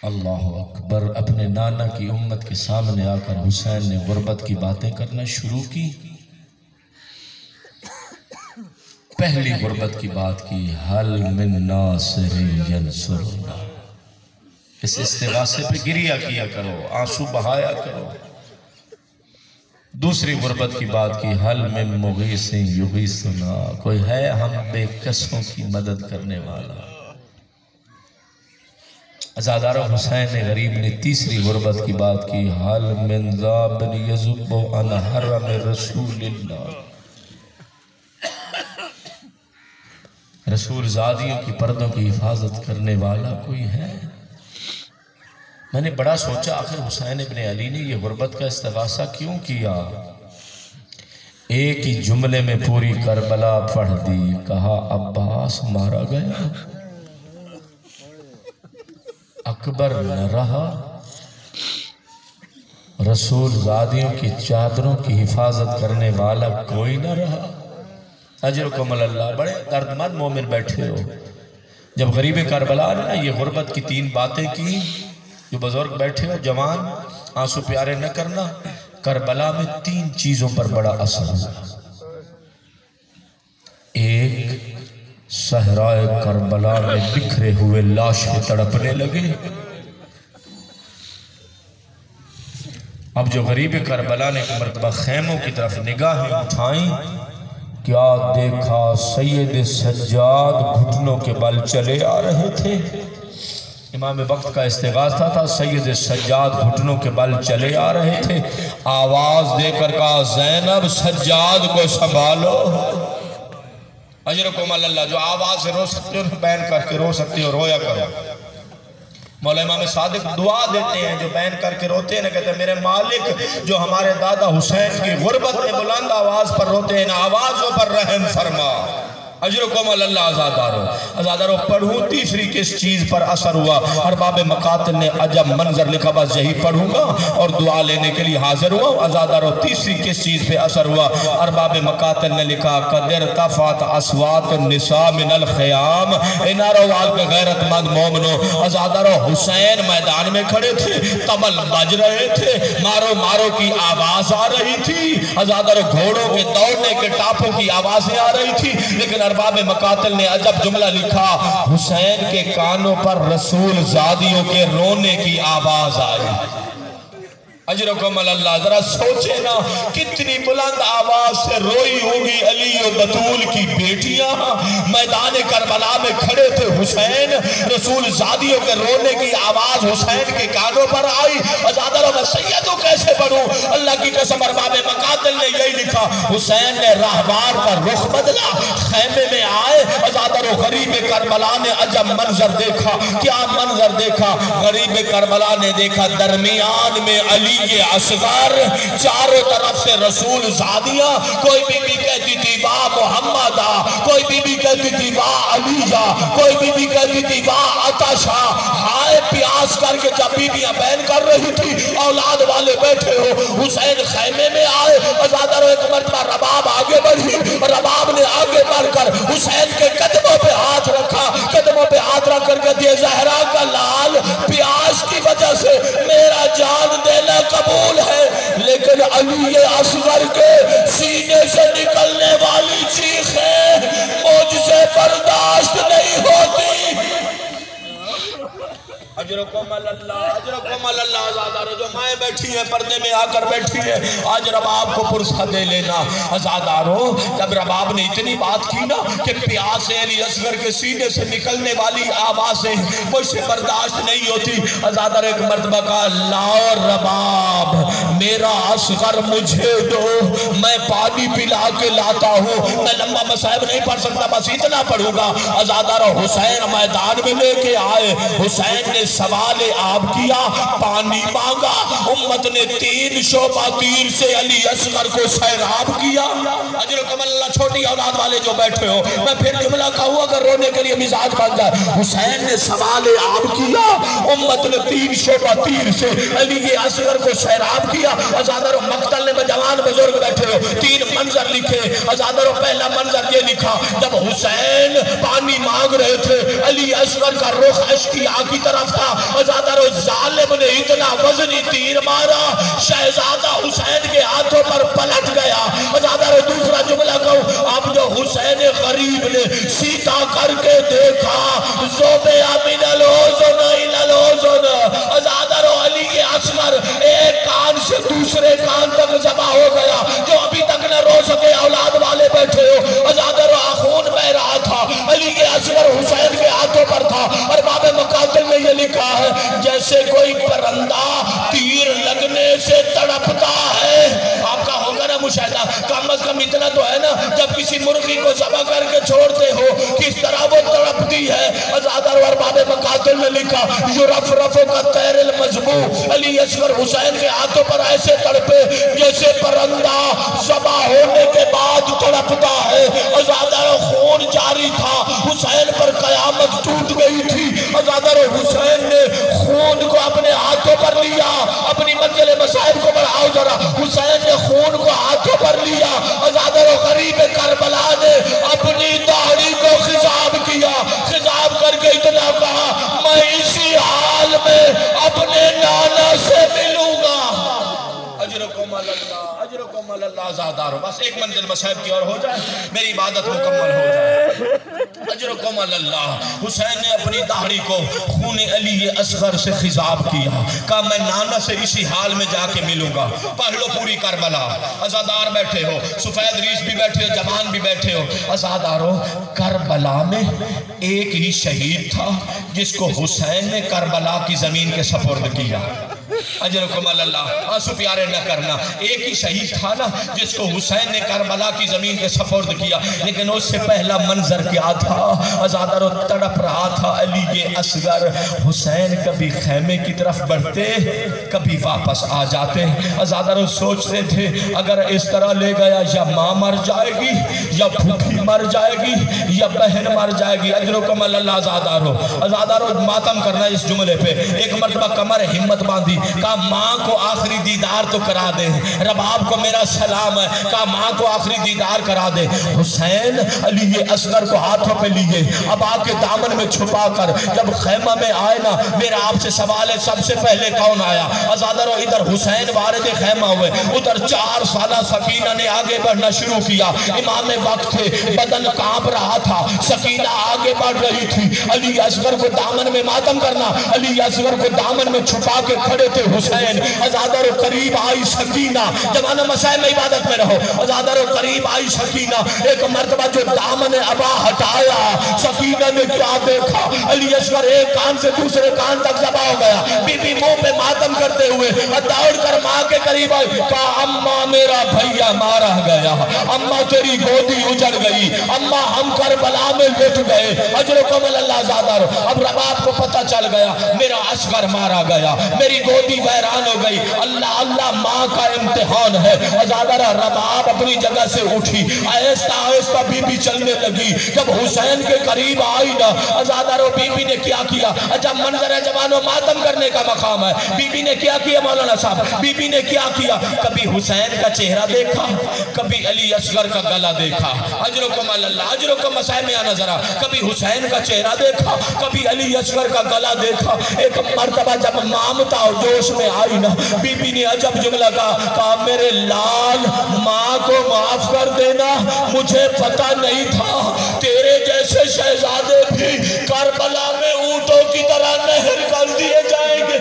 अल्लाह अकबर, अपने नाना की उम्मत के सामने आकर हुसैन ने गुर्बत की बातें करना शुरू की। पहली गुर्बत की बात की, हल मिन नासिरिन यंसुरुना, इस इस्तिगासे पे गिरिया किया करो, आंसू बहाया करो। दूसरी गुर्बत की बात की, हल में मुगीसिन युगीसुना, कोई है हम बेकसों की मदद करने वाला। अज़ादारो हुसैन ने गरीब ने तीसरी गुर्बत की बात की, हल मिन ज़ाबिन यज़ुब्बु अन हरम रसूलिल्लाह, रसूल ज़ादियों की पर्दों की हिफाजत करने वाला कोई है। मैंने बड़ा सोचा आखिर हुसैन इब्न अली ने यह गुर्बत का इस्तिगासा क्यों किया। एक ही जुमले में पूरी करबला पढ़ दी, कहा अब्बास मारा गया, अकबर न रहा, रसूल ज़ादियों की चादरों की हिफाजत करने वाला कोई न रहा। अजरकुम अल्लाह, बड़े दर्दमंद मोमिन बैठे हो। जब गरीब करबला ने ना ये गुर्बत की तीन बातें की, जो बुजुर्ग बैठे हो जवान, आंसू प्यारे न करना, करबला में तीन चीजों पर बड़ा असर हुआ। एक, सहराए करबला में बिखरे हुए लाशें तड़पने लगे। अब जो गरीब करबला ने मर्तबा खेमों की तरफ निगाहें उठाई, क्या देखा, सैयद सज्जाद घुटनों के बल चले आ रहे थे। इमाम वक्त का इस्तिगासा था, सैयद सज्जाद घुटनों के बल चले आ रहे थे। आवाज देकर कहा, ज़ैनब सज्जाद को संभालो। अजरकुम अल्लाह, जो आवाज से रो सकते हो बैन करके रो सकते हो, रोया करो। मौला इमाम सादिक दुआ देते हैं, जो बैन करके रोते हैं ना, कहते हैं मेरे मालिक जो हमारे दादा हुसैन की गुर्बत में बुलंद आवाज पर रोते हैं ना, आवाजों पर रहम फरमा। अजरकुम अल्लाह। आज़ादारो पढ़ूँ तीसरी किस चीज़ पर असर हुआ। अरबाब मकातिल ने अजब मंजर लिखा, बस यही पढ़ूंगा और दुआ लेने के लिए हाजिर हुआ। आज़ादारो तीसरी किस चीज़ पे असर हुआ। अरबाब मकातिल ने लिखा, कदर तफात अस्वात निसा मिनल ख़याम, इनारो वाल पे गैरतमंद मोमनो। आज़ादारो हुसैन मैदान में खड़े थे, तबल बज रहे थे, मारो मारो की आवाज़ आ रही थी। आज़ादारो घोड़ों के दौड़ने के टापों की आवाज़ें आ रही थी। लेकिन अरबाब मकातिल ने अजब जुमला लिखा, हुसैन के कानों पर रसूल ज़ादियों के रोने की आवाज आई। अजरकुम अल्लाह, जरा सोचे ना कितनी बुलंद आवाज से रोई होगी अली और बतूल की बेटियां। मैदान करबला में खड़े थे हुसैन, रसूल ज़ादियों के रोने की आवाज हुसैन के कानों पर आई। आज़ादारों में सैयदों कैसे पढ़ूं, अल्लाह की कसम। अरबाब मकातिल मुकातिल ने यही लिखा, हुसैन ने राहवार पर रुख बदला, खैमे में आए, अज़ादर गरीब करबला ने अजब मंजर देखा। क्या मंजर देखा? गरीब करबला ने देखा दरमियान में अली ये असगर, चारों तरफ से रसूल ज़ादियाँ, कोई बीबी कहती थी वाह मोहम्मदा, कोई बीबी कहती थी वाह अलीजा, कोई बीबी कहती थी वाह अताशा। हाय प्यास करके जब बीबियां बैन कर रही थी, औलाद वाले बैठे हो, हुसैन खैमे में आए, अज़ादर एक मरतबा रबाब आगे बढ़ी, रबाब ने आगे बढ़कर हुसैन के कदमों पे हाथ रखा, कदमों पे हाथ रख कर कहती है ज़हरा का लाल, प्यास की वजह से मेरा जान देना कबूल है, लेकिन अली ये असगर के सीने से निकलने वाली चीख है मुझसे बर्दाश्त नहीं होती। जो माए बैठी हैं पर्दे में आकर बैठी है, आज रबाब को पुरसा दे लेना। अज़ादारों, जब रबाब ने इतनी बात की ना कि प्यास से अली असगर के सीने से निकलने वाली आवाज़ें मुझसे बर्दाश्त नहीं होती, अज़ादर एक मर्तबा का लाओ रबाब, मेरा असगर मुझे दो, मैं पानी पिला के लाता हूँ। मैं लंबा मसाइब नहीं पढ़ सकता, बस इतना पढ़ूंगा। अज़ादारों, हुसैन मैदान में लेके आए, हुसैन ने सवाल आप किया, पानी मांगा, उम्मत ने 3 शोबा तीर से अली असगर को सैराब किया। अजर कमल्ला, छोटी औलाद वाले जो बैठे हो, मैं फिर जुमला कहूँ अगर रोने के लिए मिजाज बन जाए। हुसैन ने सवाल आप किया, उम्मत ने 3 शोबा तीर से अली असगर को सैराब किया। अज़ादर मक्तल में जवान बुजुर्ग बैठे हो, 3 मंजर लिखे। अज़ादर पहला मंजर ये लिखा, जब हुसैन पानी मांग रहे थे, अली असगर का रुख अश्किया की तरफ था। अज़ादर जालिम ने इतना वजनी तीर मारा, शहजादा हुसैन के हाथों पर पलट गया। अज़ादर दूसरा जुमला कहूं, अब जो हुसैन गरीब ने सीधा करके देखा, अज़ादर अली के असगर एक कान से दूसरे कान तक जमा हो गया। जो अभी तक न रो सके औलाद वाले बैठे हो, अज़ादर खून बह रहा था, अली के असगर हुसैन के हाथों पर था। और बाबे मुकातिल में ये लिखा है, जैसे कोई परिंदा तीर लगने से तड़पता है। आपका होगा ना मुशाहिदा, कम अज कम इतना तो है ना, जब किसी मुर्गी को ज़बह करके छोड़ते हो किस तरह वो तड़पती है। अज़ादर और बाबे मुकातिल में लिखा, युरफ रफो का तैरल मजबू, अली असगर हुसैन के हाथों पर ऐसे तड़पे जैसे परिंदा ज़बह होने के बाद तड़पता है। अज़ादर खून जारी था, हुसैन पर कयामत टूट गई थी। अज़ादर हुसैन ने खून को अपने हाथों पर लिया, अपनी मंजिल मसाइब को बढ़ाओ जरा। हुसैन ने खून को हाथों पर लिया। अज़ादर गरीब करबला ने अपनी दाढ़ी को खिजाब किया, खिजाब करके इतना कहा, मैं इसी हाल में अपने नाना से मिलूंगा। अज़ादारो, बस एक मंजिल मसाइब की और हो जाए, मेरी इबादत मुकम्मल हो जाए। अजरकुम अल्लाह। हुसैन ने अपनी दाढ़ी को खून अली असगर से खिजाब किया, कहा मैं नाना से इसी हाल में जाके मिलूंगा। पढ़ लो पूरी करबला। अज़ादार बैठे हो, सफेद रीश भी बैठे हो, जवान भी बैठे हो। अज़ादारो, करबला में एक ही शहीद था जिसको हुसैन ने करबला की जमीन के सपुर्द किया। अजरकुम अल्लाह, आंसू प्यारे न करना। एक ही शहीद था ना जिसको हुसैन ने करबला की जमीन के सपुर्द किया, लेकिन उससे पहला मंजर क्या था? अज़ादर तड़प रहा था अली ये असगर। हुसैन कभी खैमे की तरफ बढ़ते, कभी वापस आ जाते। अज़ादर सोचते थे अगर इस तरह ले गया, या माँ मर जाएगी, या फूफी मर जाएगी, या बहन मर जाएगी। अजरकुम अल्लाह। अज़ादर मातम करना इस जुमले पे। एक मरतबा कमर हिम्मत बांधी, कहा माँ को आखिरी दीदार तो करा दे, रबाब को मेरा सलाम है, कहा माँ को आखिरी दीदार करा दे। हुसैन अली ये असगर को हाथों पे लिए, अब आके दामन में छुपा कर जब खैमा में आए ना, मेरा आपसे सवाल है सबसे पहले कौन आया? अज़ादर इधर हुसैन वारिद खैमा हुए, उधर 4 साला सकीना ने आगे बढ़ना शुरू किया। इमाम वक्त थे, बदन कांप रहा था, सकीना आगे बढ़ रही थी। अली असगर को दामन में मातम करना, अली असगर को दामन में छुपा के खड़े थे हुसैन। अज़ादर करीब आई सकीना, जमाना मसाए में इबादत में रहो। अज़ादर करीब आई सकीना, एक मर्तबा जो दामन अबा हटाया, सकीना ने क्या देखा? अली असगर एक कान से दूसरे कान तक जबा हो गया। बीबी मुंह पे मातम करते हुए दौड़ कर माँ के करीब आई, कहा अम्मा मेरा भैया का मारा गया, अम्मा तेरी गोदी उजड़ गई, अम्मा हम करबला में लुट गए। अजर कमल अल्लाह ज़ादारो, अब रबाब को पता चल गया मेरा असगर मारा गया, मेरी गोदी वैरान हो गई। अल्लाह अल्लाह माँ का इम्तिहान है। अज़ादारा रबाब अपनी जगह से उठी, आहिस्ता आहिस्ता बीबी चलने लगी। जब हुसैन के करीब आई ना अज़ादारो, बीबी ने क्या किया? जब मंजर जवानो मातम करने का मकाम है, बीबी ने क्या किया मौलाना साहब? बीबी ने क्या किया? कभी हुसैन का चेहरा देखा, कभी अली असगर का गला देखा। अजरुकुम अल्लाह, अजरुकुम मसाए में आना जरा। कभी हुसैन का चेहरा देखा, कभी अली असगर का गला देखा। एक मर्तबा जब मामता जोश में आई ना, बीबी ने अजब जुमला कहा, मेरे लाल माँ को माफ कर देना, मुझे पता नहीं था तेरे जैसे शहजादे भी करबला में ऊंटों की तरह नहर कर दिए जाएंगे।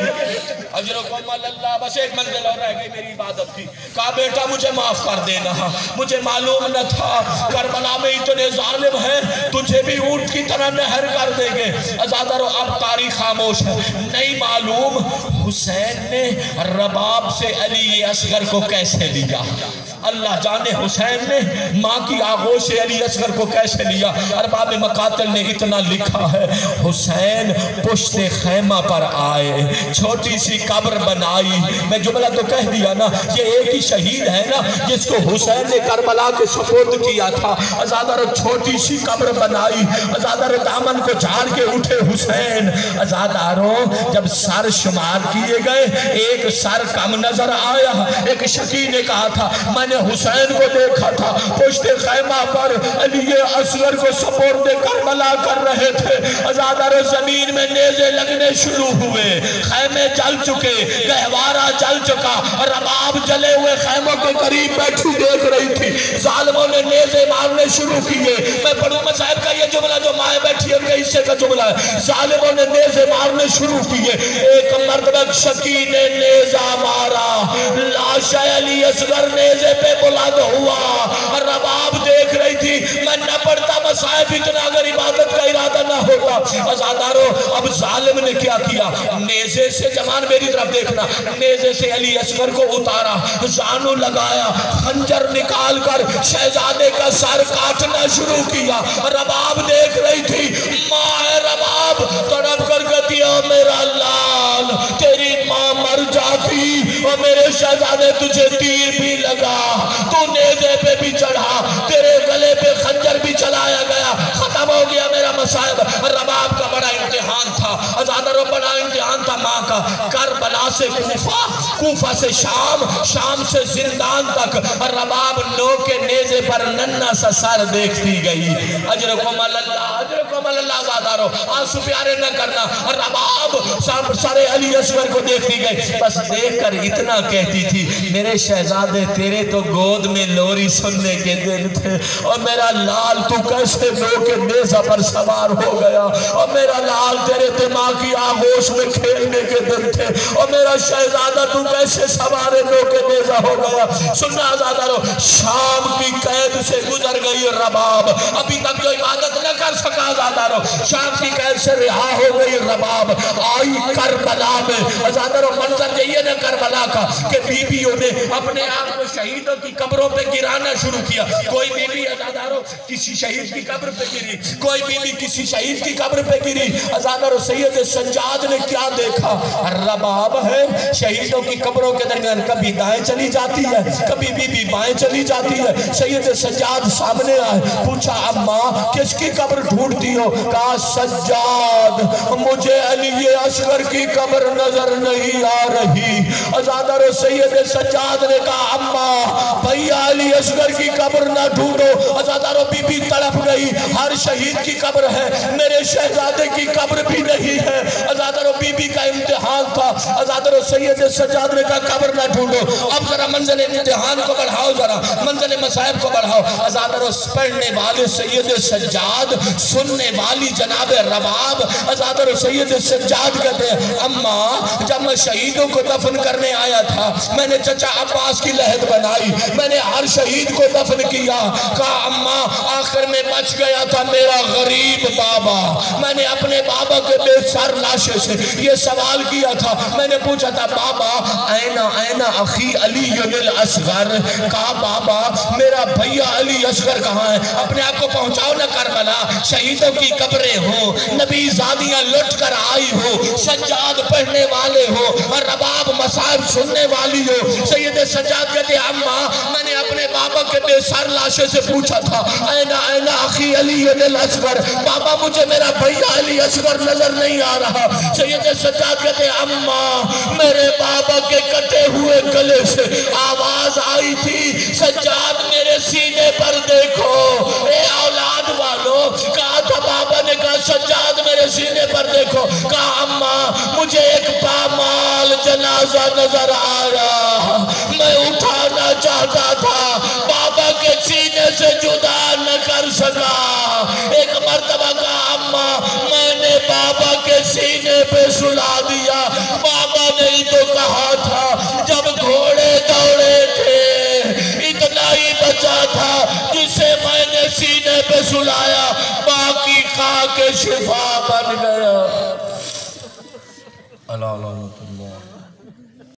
अल्लाह, बस एक मंजिल और रह गई मेरी इबादत की। कहा बेटा मुझे माफ कर देना, मुझे मालूम न था करबला में इतने जालिम हैं, तुझे भी ऊंट की तरह नहर कर देंगे। अज़ादारो, अब तारीख खामोश है, नहीं मालूम हुसैन ने रबाब से अली असगर को कैसे लिया। अल्लाह जाने हुसैन ने माँ की आगोश से अली असगर को कैसे लिया। अरबाब मकातिल ने इतना लिखा है, हुसैन पुश्ते खैमा पर आए, छोटी सी कब्र बनाई। मैं जुमला तो कह दिया ना, ये एक ही शहीद है ना जिसको हुसैन ने करबला के सुपुर्द किया था। अज़ादारो, छोटी सी कब्र बनाई। अज़ादारो, दामन को झाड़ के उठे हुसैन। अज़ादारो, जब सर शुमार किए गए, एक सर कम नजर आया। एक शकी ने कहा था, मैंने हुसैन को देखा था पुश्ते खैमा पर अली असगर को सुपुर्द करबला कर रहे थे। अज़ादारो, जमीन में नेज़े लगने शुरू हुए, खैमे जल चुके, गहवारा जल चुका, रबाब जले हुए खैमों के करीब बैठी देख रही थी। जालिमों ने नेज़े मारने शुरू किए। मैं पढ़ूं साहब का ये जुमला जो माए बैठी उनके हिस्से का जुमला है। जालिमों ने नेज़े मारने शुरू किए। एक मर्तबा शकी ने नेज़ा मारा, लाश अली असगर नेज़े पे बुलंद हुआ। रबाब देख रही थी, मैं न पढ़ता मसाइब इतना अगर इबादत का इरादा ना होता। अज़ादारो, अब जालिम ने क्या किया? नेज़े से, जमान मेरी तरफ देखना, नेज़े से अली असगर को उतारा, जानू लगाया, खंजर निकाल कर शहजादे का सर काटना शुरू किया। रबाब देख रही थी, माँ है रबाब तड़प कर कहती है, मेरा लाल तेरी माँ मर जाती और मेरे शहजादे तुझे तीर भी लगा, तू नेज़े पे भी चढ़ा, तेरे गले पे खंजर भी चलाया गया, खत्म हो गया मेरा मसाइब। रबाब का बड़ा इम्तिहान था। अज़ादारो, बड़ा इम्तिहान था माँ का। करबला से कूफा, कूफा से शाम, शाम से जिंदान तक रबाब नो के नेज़े पर नन्ना सा सर देखती गई। अजरकुम अल्लाह, अजरकुम अल्लाह। अज़ादारो, आंसू प्यारे न करना। रबाब सारे अली असगर को देखती गई, बस देखकर इतना कहती थी, मेरे शहजादे तेरे तो गोद में लोरी सुनने के दिन थे, और मेरा लाल तू कैसे नो के नेज़ा पर सवार हो गया, और मेरा लाल तेरे दिमाग की आगोश में खेलने के दिन थे, और मेरा शहजादा तू कैसे सवारे नो के नेज़ा हो गया। सुनना अज़ादारो, शाम की कैद से गुजर गई रबाब, अभी तक जो इबादत न कर सका अज़ादारो, शाम की कैद से रिहा हो गई रबाब, आई करबला में। अज़ादारो, मंजर ये न करबला का कि बीबियों ने अपने आप को शहीदों की कब्रों पे गिराना शुरू किया। कोई बीबी अज़ादारो किसी शहीद की कब्र पे गिरी, कोई बीबी किसी शहीद की कब्र पे गिरी। अज़ादारो, सैयद सज्जाद ने क्या देखा? रबाब है शहीदों की कब्रों के दरमियान, कभी दाएं चली जाती है, कभी बीबी बाएं चली जाती है। सैयद सज्जाद सामने आए, पूछा, अम्मा किसकी कब्र ढूंढती हो? कहा, सज्जाद मुझे अली असगर की कब्र नजर नहीं आ रही। अज़ादारो, सैयद सज्जाद ने कहा, अम्मा भैया अली असगर की कब्र ना ढूंढो। अज़ादारो, बीबी तड़प गई, हर शहीद की कब्र है, मेरे शहजादे की कब्र भी नहीं है। अज़ादारो, बीबी का इम्तिहान था। अज़ादारो, सैयद सज्जाद ने कहा, कब्र ना ढूंढो, अब जरा मंजिल इम्तिहान को बढ़ाओ, जरा मंजिल मसाइब को बढ़ाओ। जाओ। अज़ादर पढ़ने वाले सैयद सज्जाद, सुनने वाली जनाब रबाब। अज़ादर सैयद सज्जाद कहते हैं अम्मा जब मैं शहीदों को दफन करने आया था मैंने चचा अब्बास की लहद बनाई, मैंने हर शहीद को दफन किया। कहा अम्मा आखिर में बच गया था मेरा गरीब बाबा। मैंने अपने बाबा के बेसर लाशे से ये सवाल किया था, मैंने पूछा था बाबा ऐना ऐना अखी अली असगर। कहा बाबा मेरा भैया अली असगर कहाँ है, अपने आप को पहुंचाओ ना करबला, शहीदों की कब्रें हो, नबी ज़ादियां लुट कर आई हो, सज्जाद पढ़ने वाले हो और रबाब मसाइब सुनने वाली हो। सैयद सज्जाद कहते अम्मा मैंने अपने बाबा के बेसर लाशे से पूछा था ऐना ऐना अखी अली असगर, बाबा मुझे मेरा भैया अली असगर नजर नहीं आ रहा। सैयद सज्जाद कहते अम्मा मेरे बाबा के कटे हुए गले से आवाज आई थी सज्जाद मेरे सीने पर देखो। ए औलाद वालों, कहा था बाबा ने, कहा सज्जाद मेरे सीने पर देखो। कहा अम्मा मुझे एक पामाल जनाजा नजर आ रहा, मैं उठाना चाहता था, बाबा के सीने से जुदा न कर सका। एक मर्तबा का अम्मा मैंने बाबा के सीने पे सुला दिया। बाबा ने ही तो कहा था जब घोड़े दौड़े थे इतना ही बचा था जिसे मैंने सीने पे सुलाया, बाकी खा के शिफा बन गया। अल्लाह